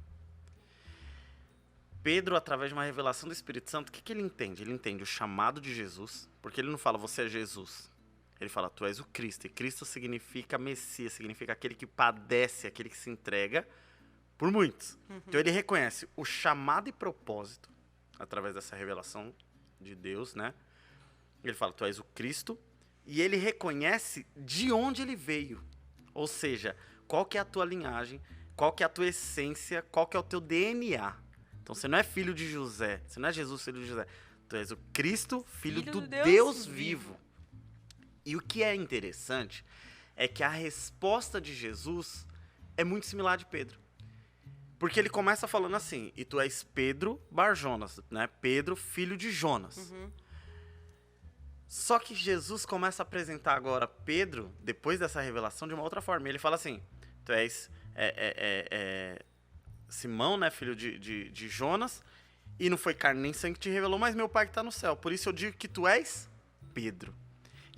Pedro, através de uma revelação do Espírito Santo, o que ele entende? Ele entende o chamado de Jesus, porque ele não fala, você é Jesus. Ele fala, tu és o Cristo. E Cristo significa Messias, significa aquele que padece, aquele que se entrega por muitos. Então ele reconhece o chamado e propósito, através dessa revelação de Deus, né? Ele fala, tu és o Cristo. E ele reconhece de onde ele veio. Ou seja, qual que é a tua linhagem, qual que é a tua essência, qual que é o teu DNA. Então você não é filho de José, você não é Jesus, filho de José. Tu és o Cristo, filho do Deus vivo. E o que é interessante é que a resposta de Jesus é muito similar à de Pedro. Porque ele começa falando assim, e tu és Pedro Bar-Jonas, né? Pedro, filho de Jonas. Só que Jesus começa a apresentar agora Pedro, depois dessa revelação, de uma outra forma. Ele fala assim, tu és Simão, né, filho de Jonas, e não foi carne nem sangue que te revelou, mas meu Pai que está no céu. Por isso eu digo que tu és Pedro.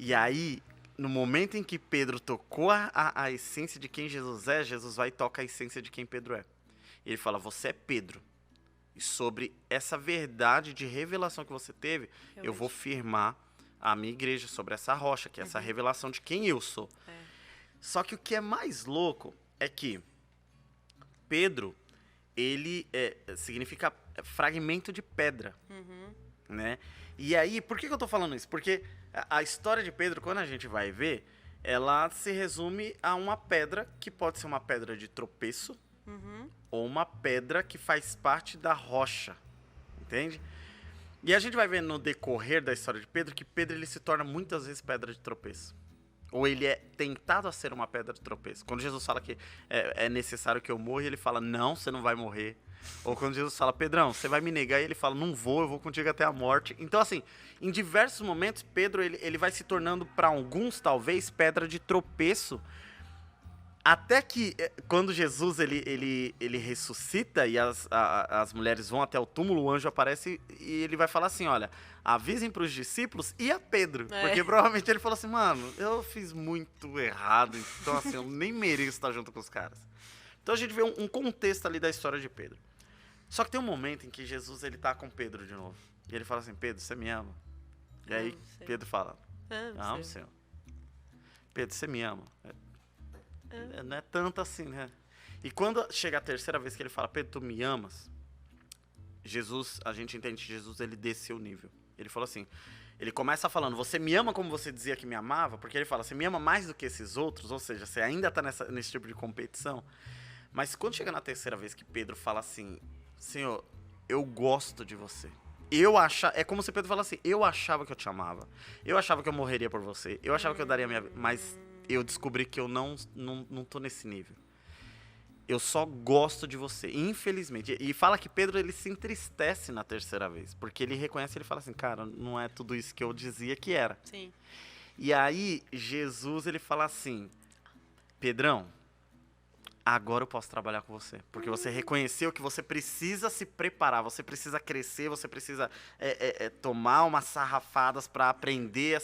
E aí, no momento em que Pedro tocou a essência de quem Jesus é, Jesus vai e toca a essência de quem Pedro é. Ele fala, você é Pedro. E sobre essa verdade de revelação que você teve, eu vou firmar a minha igreja sobre essa rocha, que é essa revelação de quem eu sou. Só que o que é mais louco é que Pedro, ele significa fragmento de pedra, né? E aí, por que eu tô falando isso? Porque a história de Pedro, quando a gente vai ver, ela se resume a uma pedra que pode ser uma pedra de tropeço ou uma pedra que faz parte da rocha, entende? E a gente vai ver no decorrer da história de Pedro que Pedro ele se torna muitas vezes pedra de tropeço. Ou ele é tentado a ser uma pedra de tropeço. Quando Jesus fala que é necessário que eu morra, ele fala, não, você não vai morrer. Ou quando Jesus fala, Pedrão, você vai me negar, e ele fala, não vou, eu vou contigo até a morte. Então, assim, em diversos momentos, Pedro ele vai se tornando, para alguns, talvez, pedra de tropeço. Até que, quando Jesus ele ressuscita e as mulheres vão até o túmulo, o anjo aparece e ele vai falar assim, olha, avisem para os discípulos e a Pedro. Porque provavelmente ele falou assim, mano, eu fiz muito errado, então assim, eu nem mereço estar junto com os caras. Então a gente vê um contexto ali da história de Pedro. Só que tem um momento em que Jesus ele tá com Pedro de novo. E ele fala assim, Pedro, você me ama? E aí Pedro fala, amo, Senhor. Pedro, você me ama? Não é tanto assim, né? E quando chega a terceira vez que ele fala, Pedro, tu me amas? Jesus, a gente entende que Jesus, ele desceu o nível. Ele falou assim, ele começa falando, você me ama como você dizia que me amava? Porque ele fala, você me ama mais do que esses outros? Ou seja, você ainda tá nesse tipo de competição? Mas quando chega na terceira vez que Pedro fala assim, Senhor, eu gosto de você. É como se Pedro fala assim, eu achava que eu te amava. Eu achava que eu morreria por você. Eu achava que eu daria minha vida. Mas eu descobri que eu não tô nesse nível. Eu só gosto de você, infelizmente. E fala que Pedro, ele se entristece na terceira vez. Porque ele reconhece, ele fala assim, cara, não é tudo isso que eu dizia que era. Sim. E aí, Jesus, ele fala assim, Pedrão, agora eu posso trabalhar com você. Porque você reconheceu que você precisa se preparar, você precisa crescer, você precisa tomar umas sarrafadas para aprender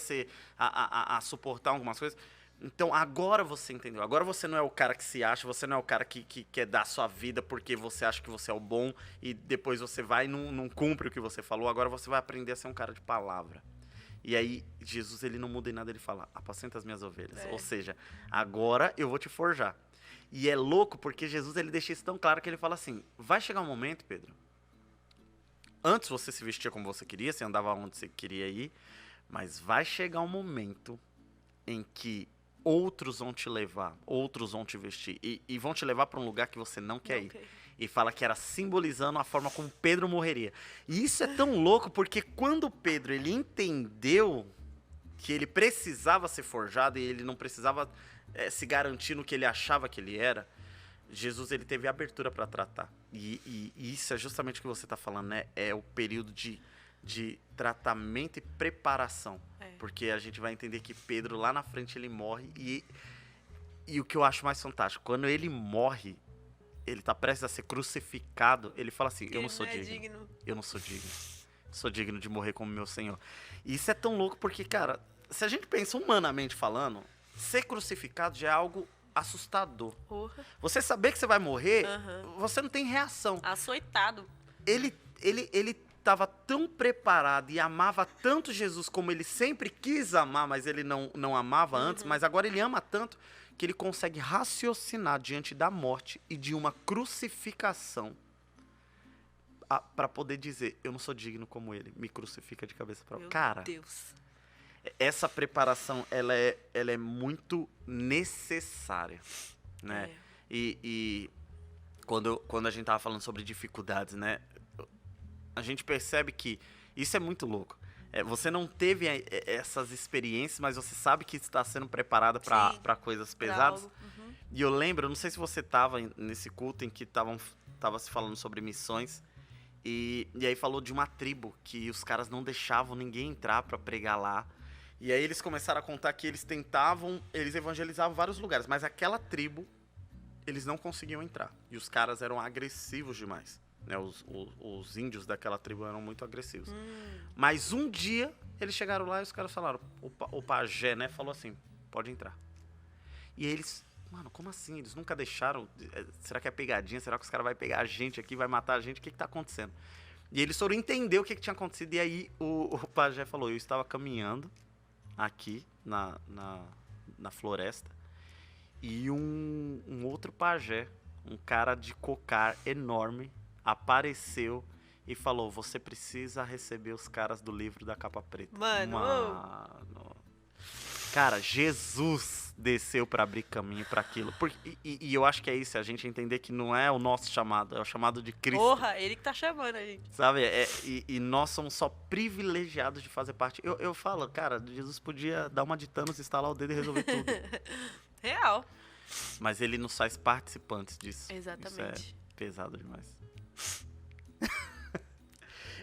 a suportar algumas coisas. Então, agora você entendeu. Agora você não é o cara que se acha, você não é o cara que quer dar sua vida porque você acha que você é o bom e depois você vai e não cumpre o que você falou. Agora você vai aprender a ser um cara de palavra. E aí, Jesus, ele não muda em nada, ele fala, apacenta as minhas ovelhas. Ou seja, agora eu vou te forjar. E é louco porque Jesus, ele deixa isso tão claro que ele fala assim, vai chegar um momento, Pedro, antes você se vestia como você queria, você andava onde você queria ir, mas vai chegar um momento em que outros vão te levar, outros vão te vestir e vão te levar para um lugar que você não quer ir. E fala que era simbolizando a forma como Pedro morreria. E isso é tão louco porque quando Pedro ele entendeu que ele precisava ser forjado e ele não precisava se garantir no que ele achava que ele era, Jesus ele teve abertura para tratar. E isso é justamente o que você está falando, né? É o período de tratamento e preparação. Porque a gente vai entender que Pedro lá na frente ele morre e o que eu acho mais fantástico, quando ele morre, ele está prestes a ser crucificado, ele fala assim, eu não sou digno. Eu não sou digno. Sou digno de morrer como meu Senhor. E isso é tão louco porque, cara, se a gente pensa humanamente falando, ser crucificado já é algo assustador. Você saber que você vai morrer, você não tem reação. Açoitado. Ele estava tão preparado e amava tanto Jesus como ele sempre quis amar, mas ele não amava antes, mas agora ele ama tanto que ele consegue raciocinar diante da morte e de uma crucificação para poder dizer, eu não sou digno como ele, me crucifica de cabeça para baixo. Cara, Deus. Essa preparação, ela é muito necessária, né? E quando a gente tava falando sobre dificuldades, né? A gente percebe que isso é muito louco. Você não teve essas experiências, mas você sabe que está sendo preparada para coisas pesadas. E eu lembro, não sei se você estava nesse culto em que tava se falando sobre missões. E aí falou de uma tribo que os caras não deixavam ninguém entrar para pregar lá. E aí eles começaram a contar que eles evangelizavam vários lugares, mas aquela tribo, eles não conseguiam entrar. E os caras eram agressivos demais. Né, os índios daquela tribo eram muito agressivos. Mas um dia, eles chegaram lá e os caras falaram, o pajé, né, falou assim, pode entrar. E aí eles, mano, como assim? Eles nunca deixaram, será que é pegadinha? Será que os caras vão pegar a gente aqui, vai matar a gente? O que tá acontecendo? E eles foram entender o que tinha acontecido. E aí o pajé falou, eu estava caminhando aqui na floresta e um outro pajé, um cara de cocar enorme, apareceu e falou, você precisa receber os caras do livro da capa preta. Mano. Cara, Jesus desceu para abrir caminho para aquilo. E eu acho que é isso, a gente entender que não é o nosso chamado, é o chamado de Cristo. Porra, ele que tá chamando a gente. Sabe? E nós somos só privilegiados de fazer parte. Eu falo, cara, Jesus podia dar uma de Thanos, instalar o dedo e resolver tudo. Real. Mas ele nos faz participantes disso. Exatamente. Isso é pesado demais.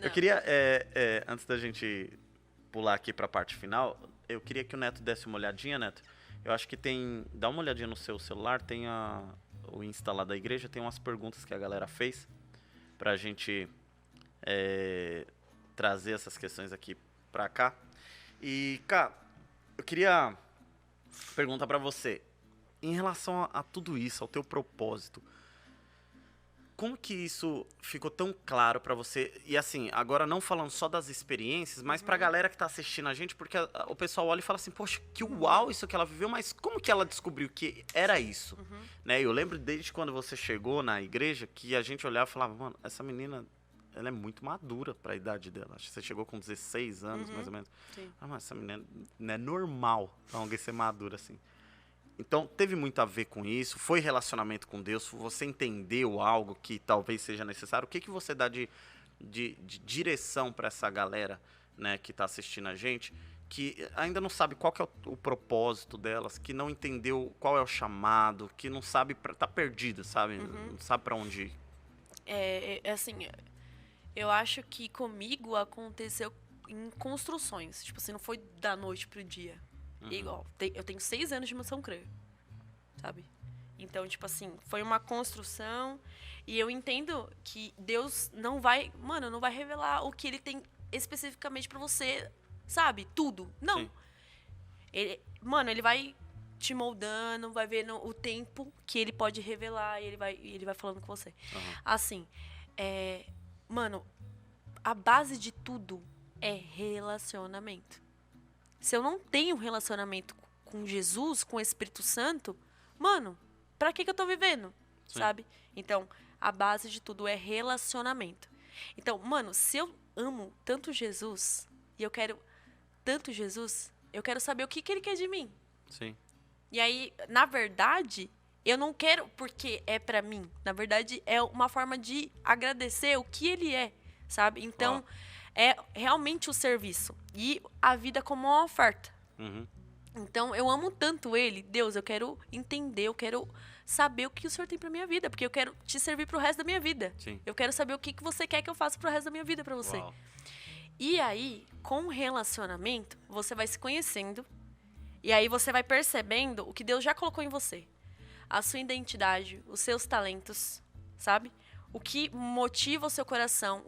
Eu queria, antes da gente pular aqui para a parte final, eu queria que o Neto desse uma olhadinha, Neto. Eu acho que dá uma olhadinha no seu celular, tem o Insta lá da igreja, tem umas perguntas que a galera fez pra gente trazer essas questões aqui pra cá. E, cara, eu queria perguntar pra você, em relação a tudo isso, ao teu propósito, como que isso ficou tão claro pra você? E assim, agora não falando só das experiências, mas pra galera que tá assistindo a gente, porque o pessoal olha e fala assim, poxa, que uau isso que ela viveu, mas como que ela descobriu que era isso? Né? Eu lembro desde quando você chegou na igreja, que a gente olhava e falava, mano, essa menina, ela é muito madura pra idade dela. Acho que você chegou com 16 anos, mais ou menos. Sim. Ah, mas essa menina não é normal pra alguém ser madura assim. Então, teve muito a ver com isso? Foi relacionamento com Deus? Você entendeu algo que talvez seja necessário? O que você dá de direção para essa galera, né, que está assistindo a gente, que ainda não sabe qual que é o propósito delas, que não entendeu qual é o chamado, que não sabe, tá perdido, sabe? Não sabe para onde ir. Assim, eu acho que comigo aconteceu em construções. Tipo assim, não foi da noite pro dia. Igual, eu tenho 6 anos de Missão Crer, sabe? Então, tipo assim, foi uma construção. E eu entendo que Deus não vai revelar o que ele tem especificamente pra você, sabe? Tudo. Não. Sim. Ele vai te moldando, vai vendo o tempo que ele pode revelar e ele vai falando com você. Uhum. Assim, a base de tudo é relacionamento. Se eu não tenho relacionamento com Jesus, com o Espírito Santo, pra que eu tô vivendo? Sim. Sabe? Então, a base de tudo é relacionamento. Então, se eu amo tanto Jesus e eu quero tanto Jesus, eu quero saber o que ele quer de mim. Sim. E aí, na verdade, eu não quero porque é pra mim. Na verdade, é uma forma de agradecer o que ele é, sabe? Então, é realmente o serviço. E a vida como uma oferta. Uhum. Então, eu amo tanto ele. Deus, eu quero entender, eu quero saber o que o Senhor tem pra minha vida. Porque eu quero te servir pro resto da minha vida. Sim. Eu quero saber o que você quer que eu faça pro resto da minha vida pra você. Uau. E aí, com o relacionamento, você vai se conhecendo. E aí você vai percebendo o que Deus já colocou em você. A sua identidade, os seus talentos, sabe? O que motiva o seu coração,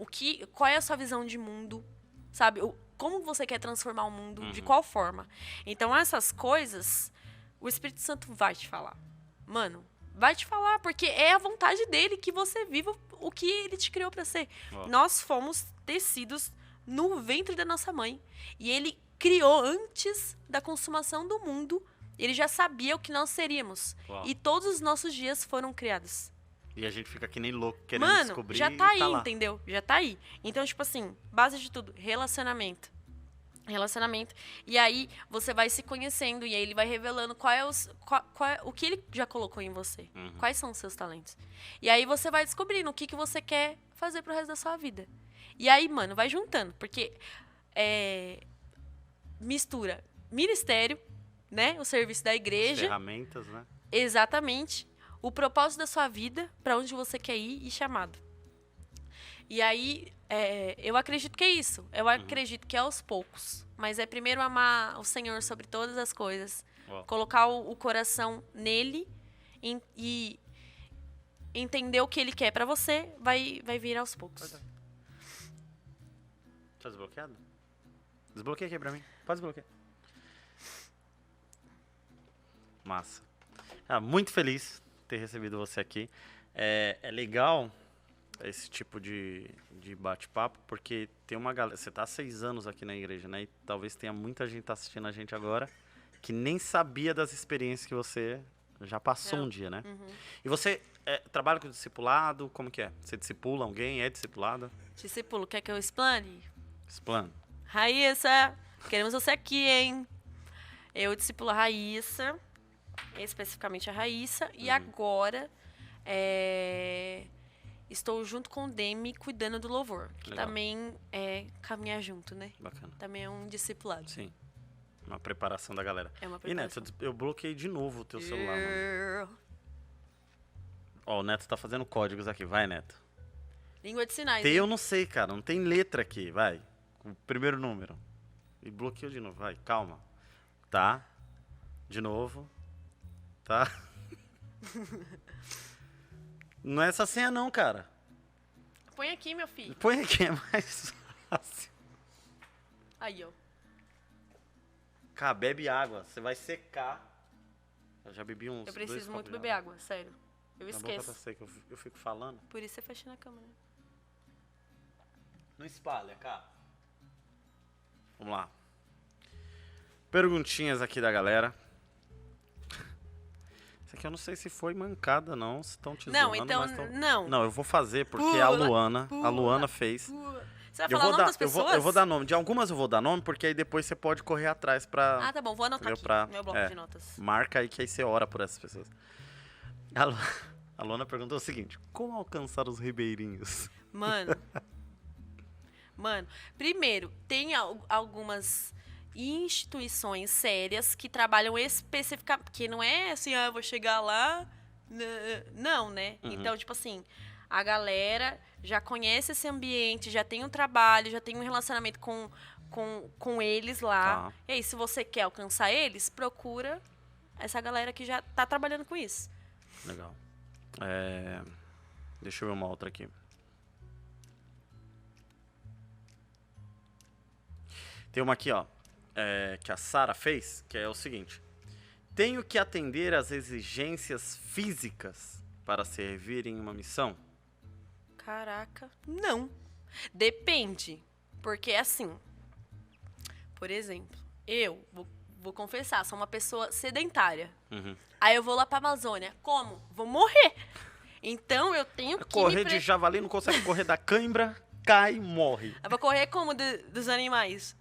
qual é a sua visão de mundo, sabe? Como você quer transformar o mundo, de qual forma. Então, essas coisas, o Espírito Santo vai te falar. Vai te falar, porque é a vontade dele que você viva o que ele te criou para ser. Uau. Nós fomos tecidos no ventre da nossa mãe. E ele criou antes da consumação do mundo. Ele já sabia o que nós seríamos. Uau. E todos os nossos dias foram criados. E a gente fica que nem louco querendo descobrir. Já tá aí, lá. entendeu? Já tá aí. Então, tipo assim, base de tudo, relacionamento. E aí você vai se conhecendo e aí ele vai revelando o que ele já colocou em você. Uhum. Quais são os seus talentos. E aí você vai descobrindo o que você quer fazer pro resto da sua vida. E aí, vai juntando, porque mistura ministério, né? O serviço da igreja. Ferramentas, né? Exatamente. O propósito da sua vida, para onde você quer ir e chamado. E aí, eu acredito que é isso. Eu acredito que é aos poucos. Mas é primeiro amar o Senhor sobre todas as coisas. Uau. Colocar o coração nele e entender o que ele quer para você, vai vir aos poucos. Tá desbloqueado? Desbloqueia aqui pra mim. Pode desbloquear. Massa. Muito feliz de ter recebido você aqui. É legal esse tipo de bate-papo, porque tem uma galera... Você tá há 6 anos aqui na igreja, né? E talvez tenha muita gente assistindo a gente agora que nem sabia das experiências que você já passou um dia, né? Uhum. E você trabalha com discipulado? Como que é? Você discipula alguém? É discipulada? Discípulo, quer que eu explane? Explana. Raíssa, queremos você aqui, hein? Eu discipulo a Raíssa, especificamente a Raíssa, e agora estou junto com o Demi cuidando do louvor, que Legal. também é caminhar junto, né? Bacana. Também é um discipulado. Sim. Uma preparação da galera. É uma E, Neto, preparação. eu bloqueei de novo o teu celular, mano. Ó, o Neto tá fazendo códigos aqui. Vai, Neto. Língua de sinais. Eu não sei, cara. Não tem letra aqui. Vai. O primeiro número. E bloqueou de novo. Vai, calma. Tá. De novo. Tá. Não é essa senha não, cara. Põe aqui, meu filho. Põe aqui, é mais fácil. Aí, ó. Cara, bebe água. Você vai secar. Eu já bebi uns Eu preciso 2 muito copos de beber água, sério. Eu Na boca tá esqueço. seca. Eu fico falando. Por isso você fecha na câmera. Não espalha, cara. Vamos lá. Perguntinhas aqui da galera. Isso aqui eu não sei se foi mancada, não. Se estão te Não, zoando, então, mas tão... não. Não, eu vou fazer porque Pula, a Luana pula, fez. Você vai falar o nome das pessoas? Eu vou dar nome. De algumas eu vou dar nome, porque aí depois você pode correr atrás pra... Ah, tá bom. Vou anotar entendeu? aqui Pra- no meu bloco de notas. Marca aí que aí você ora por essas pessoas. A Luana perguntou o seguinte: como alcançar os ribeirinhos? Mano, primeiro, tem algumas instituições sérias que trabalham especificamente, que não é assim, eu vou chegar lá, não, né? Uhum. Então, tipo assim, a galera já conhece esse ambiente, já tem um trabalho, já tem um relacionamento com eles lá. Tá. E aí, se você quer alcançar eles, procura essa galera que já tá trabalhando com isso. Legal. Deixa eu ver uma outra aqui. Tem uma aqui, ó, que a Sara fez, que é o seguinte. Tenho que atender às exigências físicas para servir em uma missão? Caraca, não. Depende. Porque assim, por exemplo, eu vou confessar, sou uma pessoa sedentária. Uhum. Aí eu vou lá pra Amazônia. Como? Vou morrer. Então eu tenho que correr de javali, não consegue correr da cãibra, cai e morre. Eu vou correr como dos animais?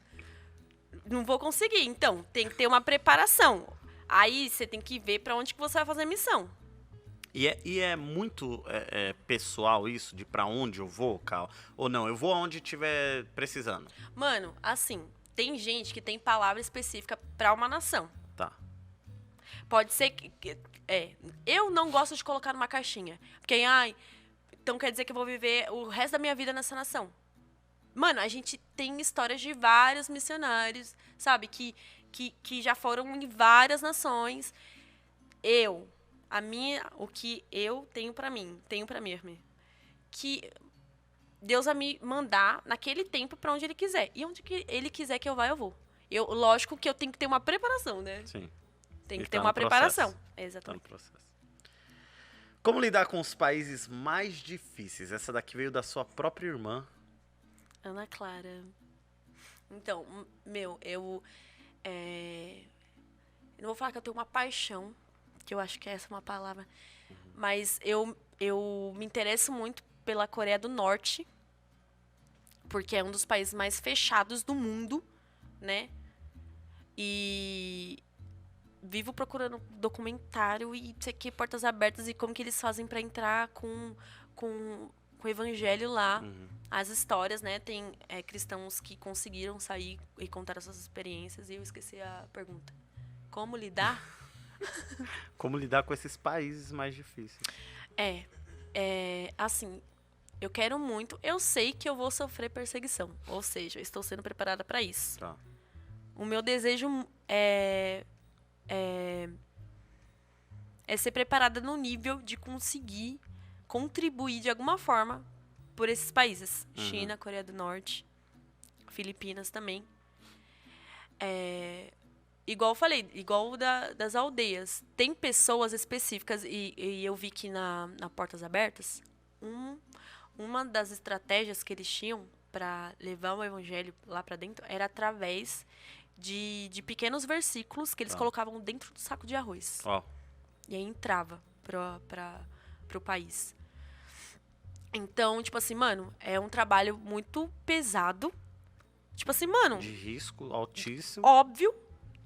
Não vou conseguir. Então, tem que ter uma preparação. Aí você tem que ver pra onde que você vai fazer a missão. E é muito pessoal isso, de pra onde eu vou, Cal? Ou não, eu vou aonde estiver precisando? Mano, assim, tem gente que tem palavra específica pra uma nação. Tá. Pode ser que eu não gosto de colocar numa caixinha. Porque, então quer dizer que eu vou viver o resto da minha vida nessa nação. Mano, a gente tem histórias de vários missionários, sabe? Que já foram em várias nações. O que eu tenho pra mim, que Deus vai me mandar naquele tempo pra onde Ele quiser. E onde que Ele quiser que eu vá, eu vou. Lógico que eu tenho que ter uma preparação, né? Sim. Tem que ter uma preparação. Exatamente. Tá no processo. Como lidar com os países mais difíceis? Essa daqui veio da sua própria irmã. Ana Clara. Então, eu não vou falar que eu tenho uma paixão, que eu acho que essa é uma palavra, mas eu me interesso muito pela Coreia do Norte, porque é um dos países mais fechados do mundo, né? E vivo procurando documentário e sei que portas abertas e como que eles fazem para entrar com o evangelho lá. As histórias, né? Tem cristãos que conseguiram sair e contar as suas experiências. E eu esqueci a pergunta. Como lidar? Como lidar com esses países mais difíceis? Assim, eu quero muito. Eu sei que eu vou sofrer perseguição. Ou seja, eu estou sendo preparada para isso. Tá. O meu desejo é ser preparada no nível de conseguir contribuir de alguma forma por esses países. China, Coreia do Norte, Filipinas também. Igual eu falei, igual das aldeias. Tem pessoas específicas, e eu vi que na Portas Abertas, uma das estratégias que eles tinham para levar o evangelho lá para dentro era através de pequenos versículos que eles colocavam dentro do saco de arroz. E aí entrava pro país. Então, tipo assim, mano, é um trabalho muito pesado. Tipo assim, mano... De risco altíssimo. Óbvio.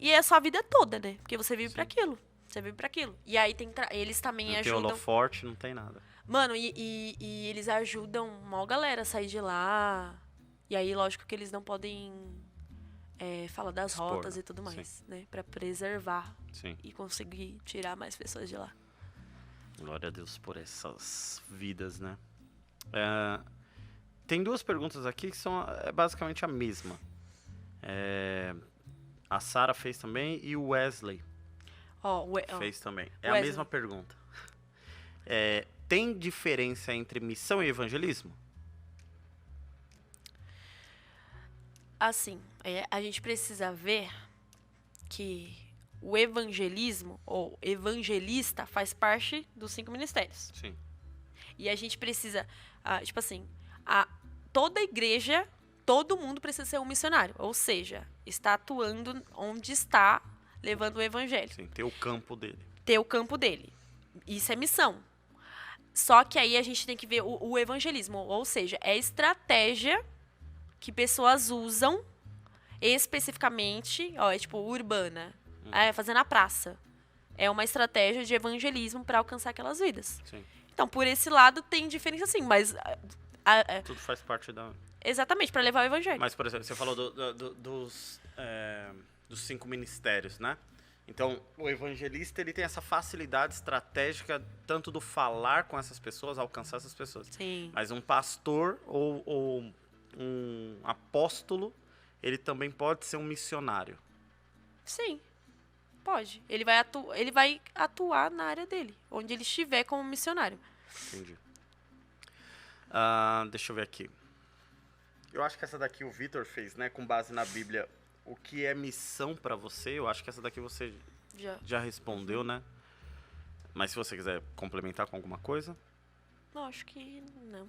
E é a sua vida toda, né? Porque você vive pra aquilo. Você vive pra aquilo. E aí eles também ajudam... Não tem holoforte, não tem nada. Mano, e eles ajudam uma galera a sair de lá. E aí, lógico que eles não podem falar das rotas e tudo mais, né? Pra preservar. Sim. E conseguir tirar mais pessoas de lá. Glória a Deus por essas vidas, né? Tem duas perguntas aqui que são basicamente a mesma. A Sara fez também e o Wesley fez também. É Wesley. A mesma pergunta. Tem diferença entre missão e evangelismo? Assim, a gente precisa ver que o evangelismo, ou evangelista, faz parte dos 5 ministérios. Sim. E a gente precisa, tipo assim, toda igreja, todo mundo precisa ser um missionário. Ou seja, está atuando onde está, levando o evangelho. Sim, ter o campo dele. Ter o campo dele. Isso é missão. Só que aí a gente tem que ver o evangelismo. Ou seja, é estratégia que pessoas usam especificamente, tipo urbana, fazer na praça. É uma estratégia de evangelismo para alcançar aquelas vidas. Sim. Então, por esse lado, tem diferença sim, mas... Tudo faz parte da... Exatamente, para levar o evangelho. Mas, por exemplo, você falou dos 5 ministérios, né? Então, o evangelista, ele tem essa facilidade estratégica tanto do falar com essas pessoas, alcançar essas pessoas. Sim. Mas um pastor ou um apóstolo, ele também pode ser um missionário. Sim. Pode. Ele vai atuar na área dele, onde ele estiver como missionário. Entendi. Deixa eu ver aqui. Eu acho que essa daqui o Vitor fez, né? Com base na Bíblia. O que é missão pra você? Eu acho que essa daqui você já respondeu, né? Mas se você quiser complementar com alguma coisa. Não, acho que não.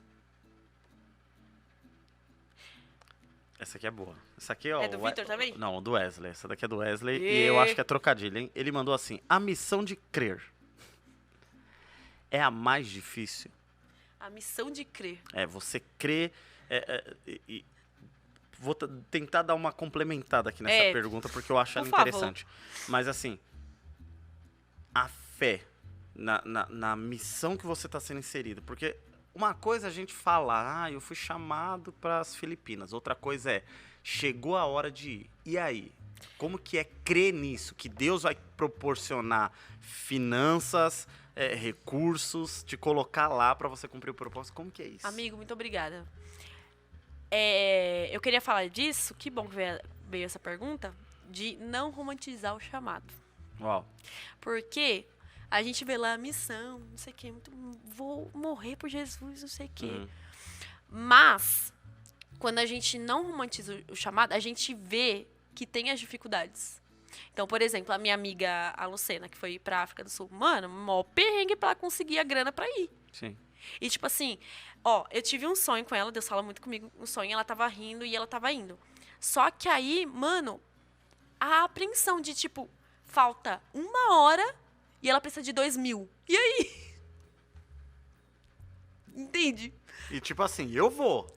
Essa aqui é boa. Essa aqui, ó. É do Vitor também? Não, do Wesley. Essa daqui é do Wesley e eu acho que é trocadilho, hein? Ele mandou assim: a missão de crer é a mais difícil. A missão de crer. Você crê. Vou tentar dar uma complementada aqui nessa pergunta, porque eu acho ela interessante. Mas assim, a fé na missão que você está sendo inserido. Porque uma coisa é a gente falar, eu fui chamado para as Filipinas. Outra coisa é, chegou a hora de ir. E aí? Como que é crer nisso? Que Deus vai proporcionar finanças, recursos, te colocar lá para você cumprir o propósito? Como que é isso? Amigo, muito obrigada. Eu queria falar disso, que bom que veio essa pergunta, de não romantizar o chamado. Uau. Porque a gente vê lá a missão, não sei o quê, vou morrer por Jesus, não sei o quê. Mas, quando a gente não romantiza o chamado, a gente vê que tem as dificuldades. Então, por exemplo, a minha amiga, a Lucena, que foi pra África do Sul, mano, mó perrengue pra ela conseguir a grana pra ir. Sim. E, tipo assim, eu tive um sonho com ela, Deus fala muito comigo, um sonho, ela tava rindo e ela tava indo. Só que aí, mano, a apreensão de, tipo, falta 1 hora e ela precisa de 2.000. E aí? Entende? E tipo assim, eu vou.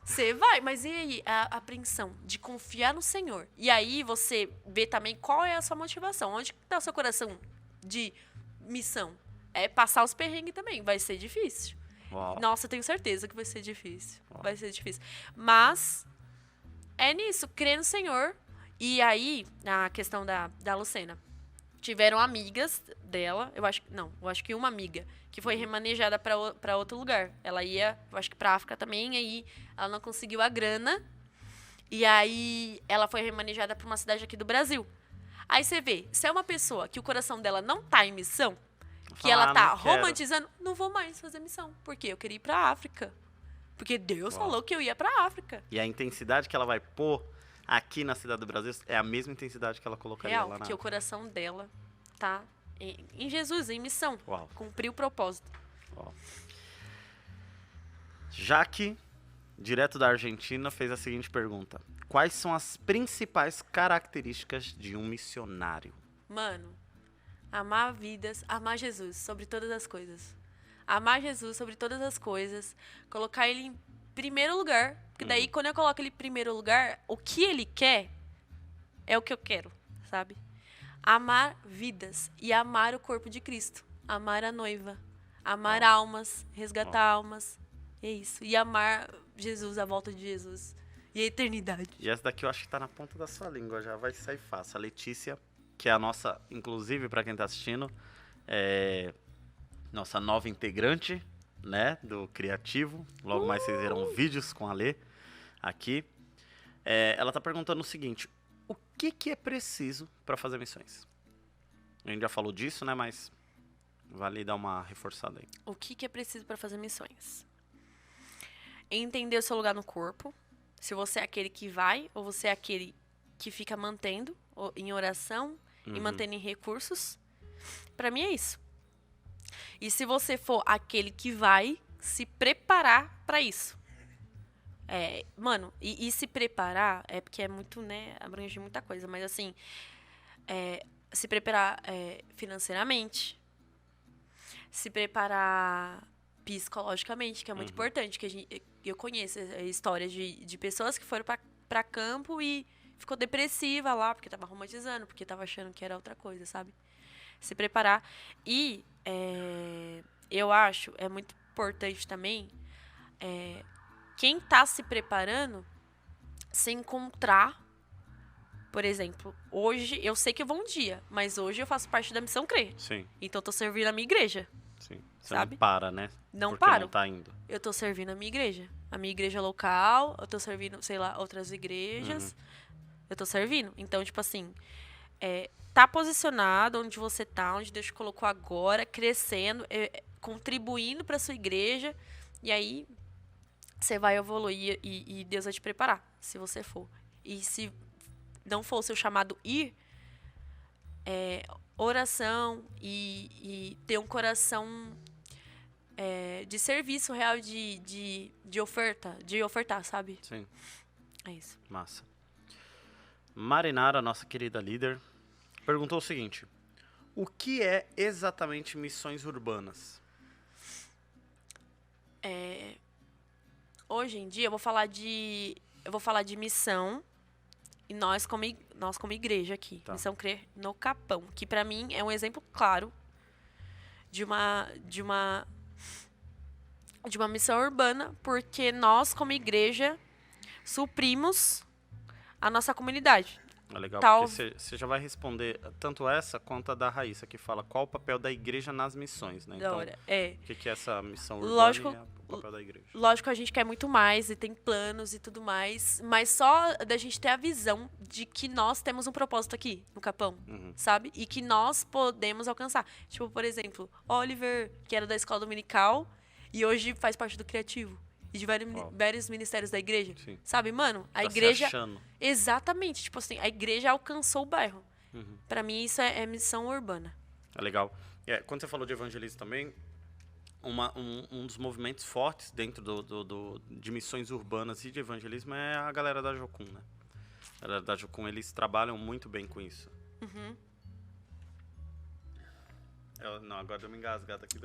Você vai, mas e aí a apreensão de confiar no Senhor? E aí você vê também qual é a sua motivação, onde está o seu coração de missão? É passar os perrengues também, vai ser difícil. Uau. Nossa, eu tenho certeza que vai ser difícil. Uau. Vai ser difícil. Mas é nisso, crer no Senhor. E aí, na questão da Lucena, tiveram amigas dela, eu acho que uma amiga, que foi remanejada para outro lugar. Ela ia, eu acho que para África também, aí ela não conseguiu a grana. E aí ela foi remanejada para uma cidade aqui do Brasil. Aí você vê, se é uma pessoa que o coração dela não tá em missão, que ela tá romantizando, não vou mais fazer missão, porque eu queria ir pra África. Porque Deus falou que eu ia pra África. E a intensidade que ela vai pôr aqui na cidade do Brasil é a mesma intensidade que ela colocaria lá na porque o coração dela tá em Jesus, em missão. Uau. Cumprir o propósito. Uau. Jaque, direto da Argentina, fez a seguinte pergunta: quais são as principais características de um missionário? Mano, amar vidas, amar Jesus sobre todas as coisas. Amar Jesus sobre todas as coisas. Colocar ele em primeiro lugar. Porque daí, quando eu coloco ele em primeiro lugar, o que ele quer é o que eu quero, sabe? Amar vidas e amar o corpo de Cristo. Amar a noiva. Amar almas. Resgatar almas. É isso. E amar Jesus, a volta de Jesus. E a eternidade. E essa daqui eu acho que tá na ponta da sua língua, já vai sair fácil. A Letícia, que é a nossa, inclusive, para quem tá assistindo, nossa nova integrante, né, do Criativo. Logo mais vocês verão vídeos com a Lê aqui. Ela tá perguntando o seguinte: o que é preciso para fazer missões? A gente já falou disso, né, mas vale dar uma reforçada aí. O que é preciso para fazer missões? Entender o seu lugar no corpo. Se você é aquele que vai ou você é aquele que fica mantendo em oração e mantendo em recursos. Pra mim é isso. E se você for aquele que vai, se preparar pra isso. Mano, e se preparar é porque é muito, né, abrange muita coisa, mas assim, se preparar financeiramente, se preparar psicologicamente, que é muito importante, que eu conheço histórias de pessoas que foram pra campo e ficou depressiva lá, porque tava romantizando, porque tava achando que era outra coisa, sabe? Se preparar. E eu acho, é muito importante também, quem tá se preparando, se encontrar, por exemplo, hoje, eu sei que eu vou um dia, mas hoje eu faço parte da Missão Crer. Sim. Então eu tô servindo a minha igreja. Sim. Você sabe? não para, né? Não porque paro. Não tá indo. Eu tô servindo a minha igreja. A minha igreja local, eu tô servindo, sei lá, outras igrejas. Eu tô servindo. Então, tipo assim, tá posicionado onde você tá, onde Deus te colocou agora, crescendo, contribuindo para sua igreja, e aí você vai evoluir e Deus vai te preparar, se você for. E se não for o seu chamado ir, oração e ter um coração de serviço real, de ofertar, sabe? Sim. É isso. Massa. Marinara, nossa querida líder, perguntou o seguinte: o que é exatamente missões urbanas? Hoje em dia eu vou falar de missão, e nós como igreja aqui, Tá. Missão Crer no Capão, que pra mim é um exemplo claro de uma missão urbana, porque nós como igreja suprimos a nossa comunidade. É legal, Tal- porque você já vai responder tanto essa quanto a da Raíssa, que fala qual o papel da igreja nas missões, né? Da Então, hora. o que é essa missão urbana Lógico- e o papel da igreja? Lógico, a gente quer muito mais e tem planos e tudo mais, mas só da gente ter a visão de que nós temos um propósito aqui no Capão, sabe? E que nós podemos alcançar. Tipo, por exemplo, Oliver, que era da escola dominical e hoje faz parte do Criativo e de vários ministérios da igreja. Sim. Sabe, mano? A Tá se igreja. achando. Exatamente. Tipo assim, a igreja alcançou o bairro. Pra mim, isso é missão urbana. É legal. Quando você falou de evangelismo também, um dos movimentos fortes dentro de missões urbanas e de evangelismo é a galera da Jocum, né? A galera da Jocum, eles trabalham muito bem com isso. Não, agora deu uma engasgada aqui.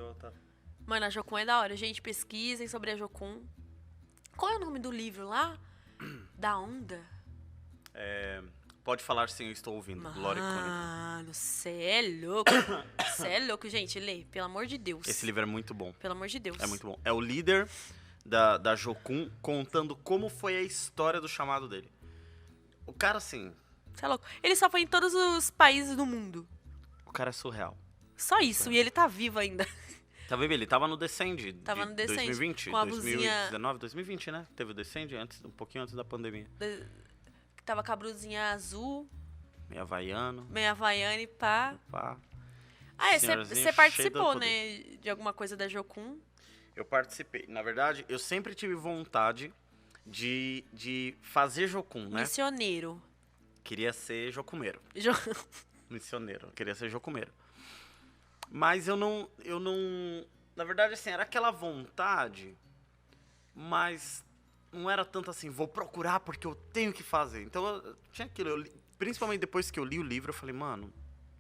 Mano, a Jocum é da hora. Gente, pesquisem sobre a Jocum. Qual é o nome do livro lá? Da onda? Pode falar sim, eu estou ouvindo. Glória e Cônica. Mano, cê é louco. Cê é louco, gente. Lê, pelo amor de Deus. Esse livro é muito bom. Pelo amor de Deus. É muito bom. É o líder da Jocum contando como foi a história do chamado dele. O cara, assim, Cê é louco. Ele só foi em todos os países do mundo. o cara é surreal. Só isso. E ele tá vivo ainda. Tá vendo? Ele tava no Descend. Tava de no Descend, 2020, com a blusinha- 2019, 2020, né? Teve o Descend um pouquinho antes da pandemia. Tava com a blusinha azul, Meio havaiano, meio havaiana e pá. pá. Você Senhorzinho participou, cheio do né? De alguma coisa da Jocum. Eu participei. Na verdade, eu sempre tive vontade de fazer Jocum, né? Missioneiro. Queria ser jocumeiro. Jo- Missioneiro. Eu queria ser jocumeiro. Mas eu não... Na verdade, assim, era aquela vontade, mas não era tanto assim, vou procurar porque eu tenho que fazer. Então, eu tinha aquilo. Principalmente depois que eu li o livro, eu falei, mano,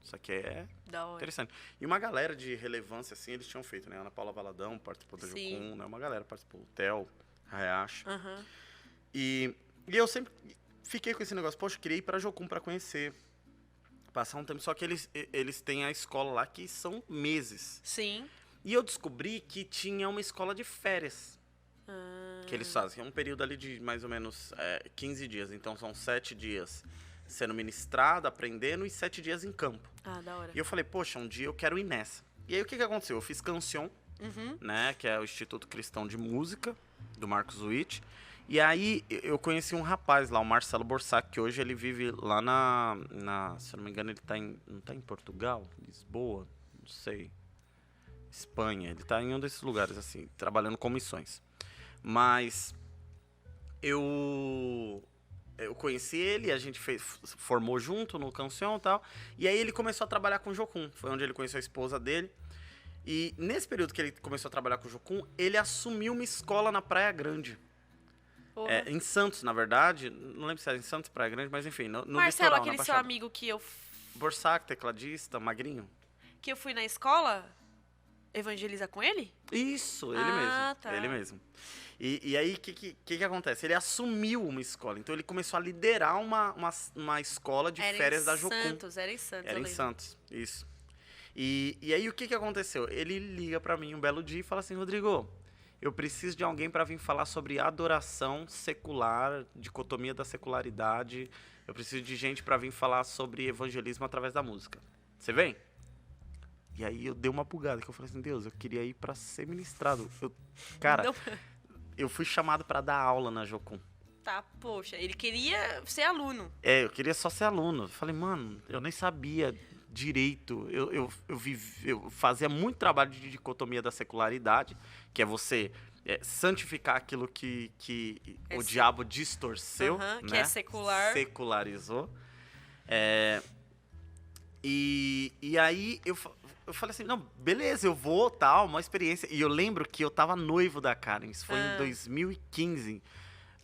isso aqui é Da hora. interessante. E uma galera de relevância, assim, eles tinham feito, né? Ana Paula Valadão participou da Sim. Jocum, né? Uma galera participou. O Theo, Hayashi. Aham. E eu sempre fiquei com esse negócio, poxa, eu queria ir pra Jocum pra conhecer, passar um tempo. Só que eles têm a escola lá que são meses. Sim. E eu descobri que tinha uma escola de férias que eles fazem. É um período ali de mais ou menos 15 dias. Então são 7 dias sendo ministrado, aprendendo, e 7 dias em campo. Ah, da hora. E eu falei, poxa, um dia eu quero ir nessa. E aí o que aconteceu? Eu fiz Cancion, né, que é o Instituto Cristão de Música, do Marcos Witt. E aí eu conheci um rapaz lá, o Marcelo Borsac, que hoje ele vive lá se eu não me engano, ele não tá em Portugal, Lisboa, não sei, Espanha. Ele tá em um desses lugares, assim, trabalhando com missões. Mas eu conheci ele, a gente formou junto no Cancion e tal. E aí ele começou a trabalhar com o Jocum. Foi onde ele conheceu a esposa dele. E nesse período que ele começou a trabalhar com o Jocum, ele assumiu uma escola na Praia Grande. Porra. Em Santos, na verdade. Não lembro se era em Santos, Praia Grande, mas enfim, no Marcelo, litoral, aquele na seu Baixada. amigo Borsac, tecladista, magrinho. que eu fui na escola evangelizar com ele? Isso, ele Ah, mesmo. tá. Ele mesmo. E aí, o que acontece? Ele assumiu uma escola. Então, ele começou a liderar uma escola de férias da Jocum. Era em Santos, Era eu em lembro. Santos, isso. E aí, o que aconteceu? Ele liga pra mim um belo dia e fala assim, Rodrigo, eu preciso de alguém pra vir falar sobre adoração secular, dicotomia da secularidade. Eu preciso de gente pra vir falar sobre evangelismo através da música. Você vem? E aí eu dei uma bugada, que eu falei assim, Deus, eu queria ir pra ser ministrado. Cara, Não- eu fui chamado pra dar aula na Jocum. Tá, poxa, ele queria ser aluno. Eu queria só ser aluno. Eu falei, mano, eu nem sabia direito. Eu fazia muito trabalho de dicotomia da secularidade, que é você santificar aquilo que o diabo distorceu, né? Que é secular. Secularizou. E aí eu falei assim, não, beleza, eu vou, tal, uma experiência. E eu lembro que eu tava noivo da Karen, isso foi em 2015,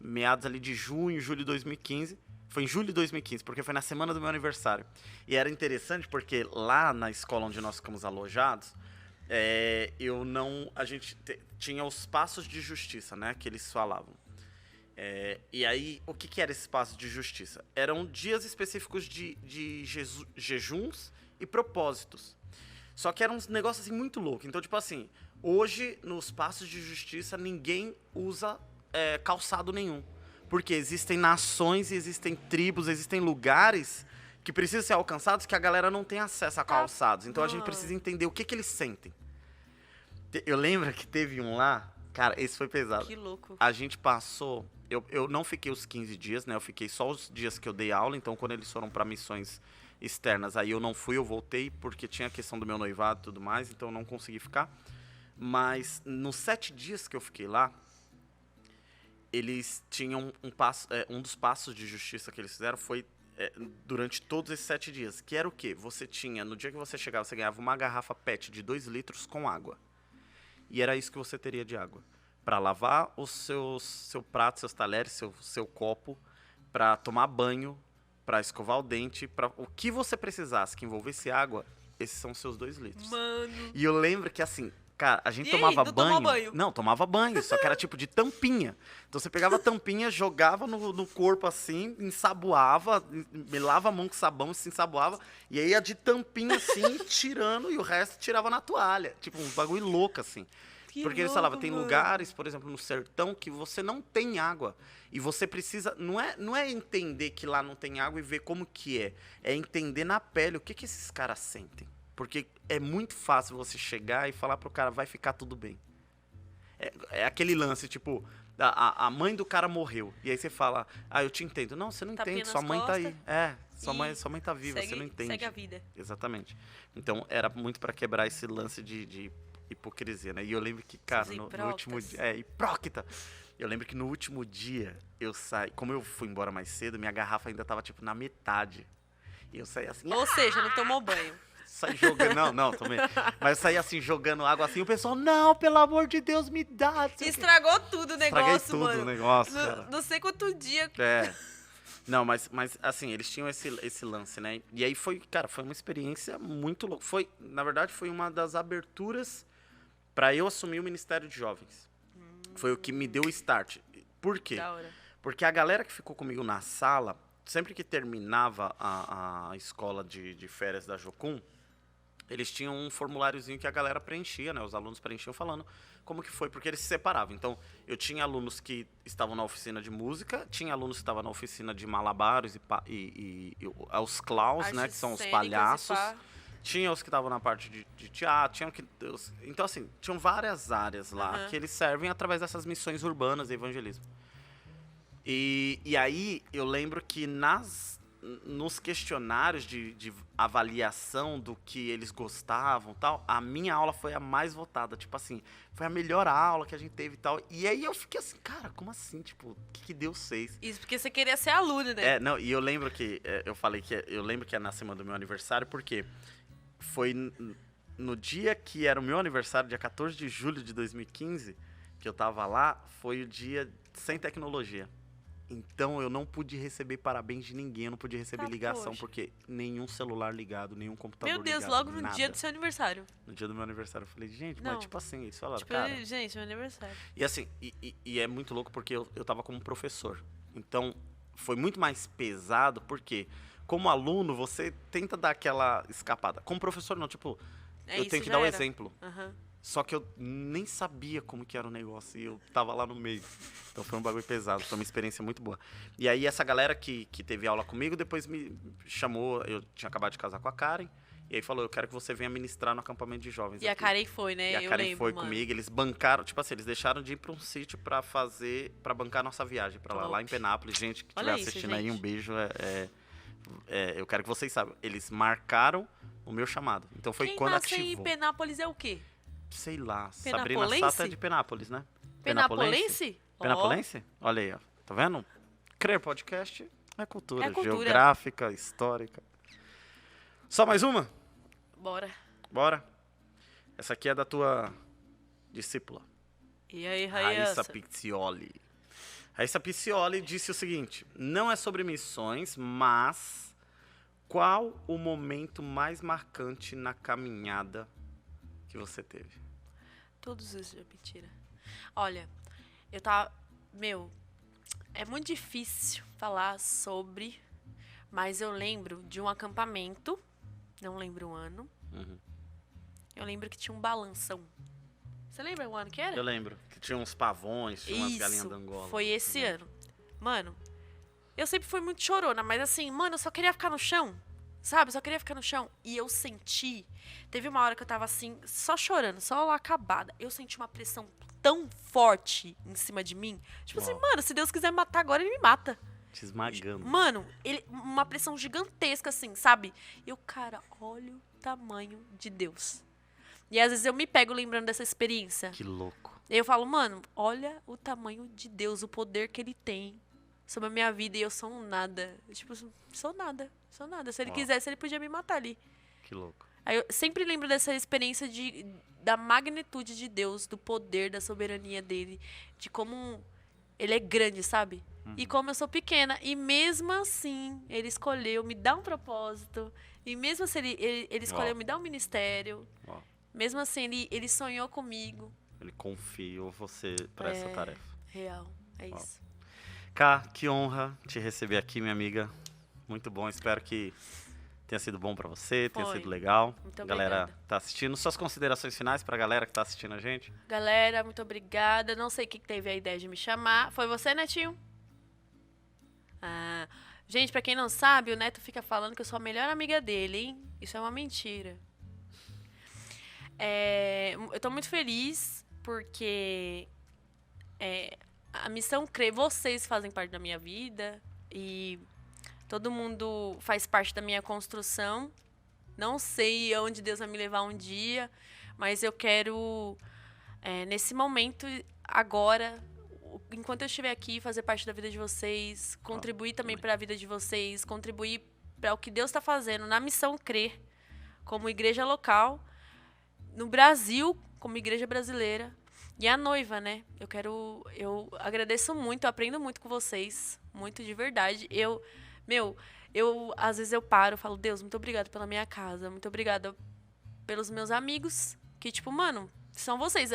meados ali de julho de 2015. Foi em julho de 2015, porque foi na semana do meu aniversário. E era interessante porque lá na escola onde nós ficamos alojados, a gente tinha os passos de justiça, né, que eles falavam. E aí, o que era esse passo de justiça? Eram dias específicos de jejuns e propósitos. Só que era um negócio assim muito louco. Então, tipo assim, hoje, nos passos de justiça, ninguém usa calçado nenhum. Porque existem nações, existem tribos, existem lugares que precisam ser alcançados que a galera não tem acesso a calçados. Então a gente precisa entender o que eles sentem. Eu lembro que teve um lá, cara, esse foi pesado. Que louco. A gente passou, eu não fiquei os 15 dias, né? Eu fiquei só os dias que eu dei aula, então quando eles foram para missões externas, aí eu não fui, eu voltei porque tinha a questão do meu noivado e tudo mais, então eu não consegui ficar. Mas nos 7 dias que eu fiquei lá, eles tinham um dos passos de justiça que eles fizeram foi durante todos esses 7 dias, que era o quê? Você tinha, no dia que você chegava, você ganhava uma garrafa PET de 2 litros com água. E era isso que você teria de água. Para lavar o seu prato, seus talheres, seu copo, para tomar banho, para escovar o dente, para o que você precisasse que envolvesse água, esses são os seus 2 litros. Mano. E eu lembro que assim, cara, a gente tomava banho. Não, tomava banho, só que era tipo de tampinha. Então você pegava a tampinha, jogava no corpo assim, ensaboava, melava a mão com sabão, se ensaboava, e aí ia de tampinha assim, tirando, e o resto tirava na toalha. Tipo, um bagulho louco assim. Porque eles falavam, tem lugares, por exemplo, no sertão, que você não tem água. E você precisa, não é entender que lá não tem água e ver como que é. É entender na pele o que esses caras sentem. Porque é muito fácil você chegar e falar pro cara, vai ficar tudo bem. É aquele lance, tipo, a mãe do cara morreu. E aí você fala, eu te entendo. Não, você não entende, sua mãe tá aí. Sua mãe tá viva, você não entende. Segue a vida. Exatamente. Então, era muito pra quebrar esse lance de hipocrisia, né? E eu lembro que, cara, no último dia... hipócrita! Eu lembro que no último dia, eu saí... Como eu fui embora mais cedo, minha garrafa ainda tava, tipo, na metade. E eu saí assim... Ou seja, não tomou banho. Saí jogando... Não, tomei. Mas eu saí assim, jogando água assim, o pessoal, não, pelo amor de Deus, me dá. Estragou tudo o negócio, Estraguei tudo o negócio, cara. Não sei quanto dia... Não, mas assim, eles tinham esse lance, né? E aí foi, cara, foi uma experiência muito louca. Na verdade, foi uma das aberturas para eu assumir o Ministério de Jovens. Foi o que me deu o start. Por quê? Da hora. Porque a galera que ficou comigo na sala, sempre que terminava a escola de férias da Jocum, eles tinham um formuláriozinho que a galera preenchia, né? Os alunos preenchiam falando como que foi, porque eles se separavam. Então, eu tinha alunos que estavam na oficina de música, tinha alunos que estavam na oficina de malabares e os clowns, né? Que são os palhaços. Tinha os que estavam na parte de teatro, então assim, tinham várias áreas lá que eles servem através dessas missões urbanas e evangelismo. E aí eu lembro que nos questionários de avaliação do que eles gostavam, tal, a minha aula foi a mais votada, tipo assim, foi a melhor aula que a gente teve e tal. E aí eu fiquei assim, cara, como assim, tipo, o que Deus fez? Isso porque você queria ser aluno, né? Não, e eu lembro que eu falei que eu lembro que é na semana do meu aniversário, porque foi no dia que era o meu aniversário, dia 14 de julho de 2015, que eu tava lá, foi o dia sem tecnologia. Então eu não pude receber parabéns de ninguém, eu não pude receber ligação, porque nenhum celular ligado, nenhum computador ligado. Meu Deus, logo no nada. dia do seu aniversário. No dia do meu aniversário, eu falei, gente, não. Mas tipo assim, eles falaram, tipo, cara... gente, meu aniversário. E assim, e é muito louco porque eu tava como professor. Então, foi muito mais pesado, porque como aluno, você tenta dar aquela escapada. Como professor, não, tipo, eu tenho que dar o exemplo. Só que eu nem sabia como que era o negócio e eu tava lá no meio. Então foi um bagulho pesado, foi uma experiência muito boa. E aí essa galera que teve aula comigo, depois me chamou, eu tinha acabado de casar com a Karen, E aí falou, eu quero que você venha ministrar no acampamento de jovens E aqui. a Karen foi, né? E a Karen foi comigo, eles bancaram, tipo assim, eles deixaram de ir pra um sítio pra bancar a nossa viagem pra lá em Penápolis. Gente que estiver assistindo aí, um beijo, eu quero que vocês saibam, eles marcaram o meu chamado. Então foi quando ativou. Quem nasce em Penápolis é o quê? Sei lá, Sabrina Sato é de Penápolis, né? Penapolense? Penapolense? Olha aí, ó. Tá vendo? Crer Podcast é cultura geográfica, histórica. Só mais uma? Bora. Essa aqui é da tua discípula. E aí, Raíssa Piccioli. Raíssa Piccioli disse o seguinte, não é sobre missões, mas qual o momento mais marcante na caminhada que você teve? Todos os dias, mentira. Olha, eu tava... é muito difícil falar sobre, mas eu lembro de um acampamento, não lembro o ano. Eu lembro que tinha um balanção. Você lembra o ano que era? Eu lembro, que tinha uns pavões, tinha umas galinhas da Angola. Foi esse ano. Mano, eu sempre fui muito chorona, mas assim, mano, eu só queria ficar no chão. Sabe? Eu só queria ficar no chão. E eu senti... Teve uma hora que eu tava assim, só chorando, só lá acabada. Eu senti uma pressão tão forte em cima de mim. Tipo assim, mano, se Deus quiser me matar agora, ele me mata. Te esmagando. Mano, uma pressão gigantesca, assim, sabe? E eu, cara, olha o tamanho de Deus. E às vezes eu me pego lembrando dessa experiência. Que louco. E eu falo, mano, olha o tamanho de Deus, o poder que ele tem sobre a minha vida. E eu sou um nada. Tipo, sou nada. Se ele quisesse, ele podia me matar ali. Que louco. Aí eu sempre lembro dessa experiência da magnitude de Deus, do poder, da soberania dele, de como ele é grande, sabe? E como eu sou pequena. E mesmo assim, ele escolheu me dar um propósito. E mesmo assim, ele escolheu me dar um ministério. Mesmo assim, ele sonhou comigo. Ele confiou você para essa tarefa. Real, é isso. Ká, que honra te receber aqui, minha amiga. Muito bom, espero que tenha sido bom para você, tenha sido legal. Muito galera obrigada. Tá assistindo. Suas considerações finais para a galera que tá assistindo a gente? Galera, muito obrigada. Não sei quem teve a ideia de me chamar. Foi você, Netinho? Gente, para quem não sabe, o Neto fica falando que eu sou a melhor amiga dele, hein? Isso é uma mentira. Eu tô muito feliz porque a Missão Crer, vocês fazem parte da minha vida e todo mundo faz parte da minha construção. Não sei aonde Deus vai me levar um dia, mas eu quero, nesse momento, agora, enquanto eu estiver aqui, fazer parte da vida de vocês, contribuir também para a vida de vocês, contribuir para o que Deus está fazendo na Missão Crer, como igreja local, no Brasil, como igreja brasileira. E a noiva, né? Eu agradeço muito, eu aprendo muito com vocês, muito de verdade. Às vezes eu paro, falo, Deus, muito obrigado pela minha casa, muito obrigada pelos meus amigos, que tipo, mano, são vocês.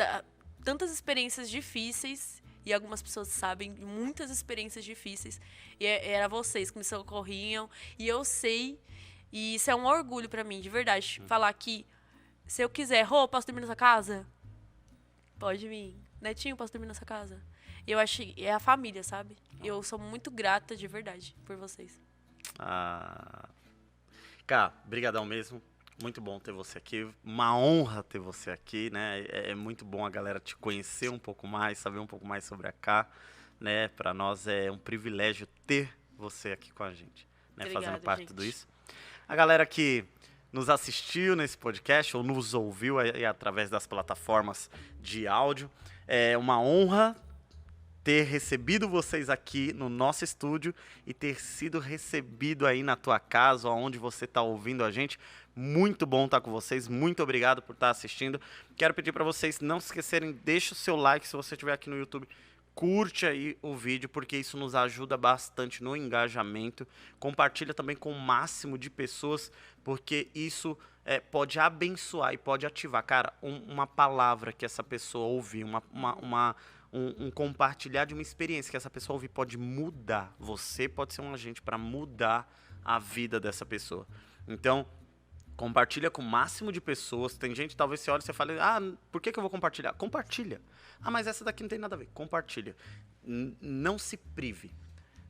Tantas experiências difíceis, e algumas pessoas sabem, muitas experiências difíceis, e era vocês que me socorriam, e eu sei, e isso é um orgulho pra mim, de verdade, falar que se eu quiser, posso dormir nessa casa? Pode vir. Netinho, posso dormir nessa casa? Eu acho que é a família, sabe? Eu sou muito grata, de verdade, por vocês. Cá, brigadão mesmo. Muito bom ter você aqui. Uma honra ter você aqui, né? É muito bom a galera te conhecer um pouco mais, saber um pouco mais sobre a Cá, né? Para nós é um privilégio ter você aqui com a gente, né? Obrigada, fazendo parte de gente. tudo isso. A galera que nos assistiu nesse podcast ou nos ouviu aí através das plataformas de áudio, é uma honra ter recebido vocês aqui no nosso estúdio e ter sido recebido aí na tua casa, onde você está ouvindo a gente. Muito bom estar com vocês, muito obrigado por estar assistindo. Quero pedir para vocês não se esquecerem, deixa o seu like se você estiver aqui no YouTube. Curte aí o vídeo, porque isso nos ajuda bastante no engajamento. Compartilha também com o máximo de pessoas, porque isso pode abençoar e pode ativar. Cara, uma palavra que essa pessoa ouvir, um compartilhar de uma experiência que essa pessoa ouvir pode mudar. Você pode ser um agente para mudar a vida dessa pessoa. Então, compartilha com o máximo de pessoas. Tem gente, talvez você olhe e você fale, por que eu vou compartilhar? Compartilha. Mas essa daqui não tem nada a ver. Compartilha. Não se prive,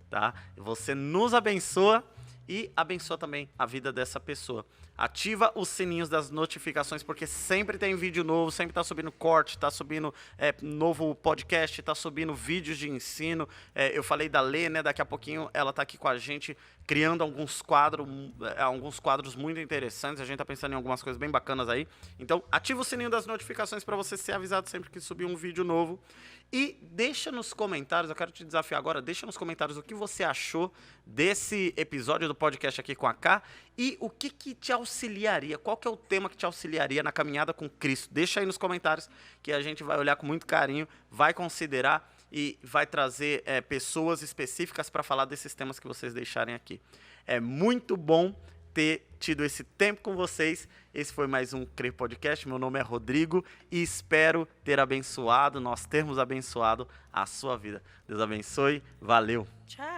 tá? Você nos abençoa e abençoa também a vida dessa pessoa. Ativa os sininhos das notificações, porque sempre tem vídeo novo, sempre tá subindo corte, tá subindo novo podcast, tá subindo vídeos de ensino. Eu falei da Lê, né? Daqui a pouquinho ela tá aqui com a gente, criando alguns quadros muito interessantes. A gente tá pensando em algumas coisas bem bacanas aí. Então, ativa o sininho das notificações para você ser avisado sempre que subir um vídeo novo. E deixa nos comentários, eu quero te desafiar agora, deixa nos comentários o que você achou desse episódio do podcast aqui com a Ká e o que te auxiliaria, qual que é o tema que te auxiliaria na caminhada com Cristo. Deixa aí nos comentários que a gente vai olhar com muito carinho, vai considerar e vai trazer pessoas específicas para falar desses temas que vocês deixarem aqui. É muito bom ter tido esse tempo com vocês. Esse foi mais um Crer Podcast. Meu nome é Rodrigo e espero nós termos abençoado a sua vida. Deus abençoe. Valeu. Tchau.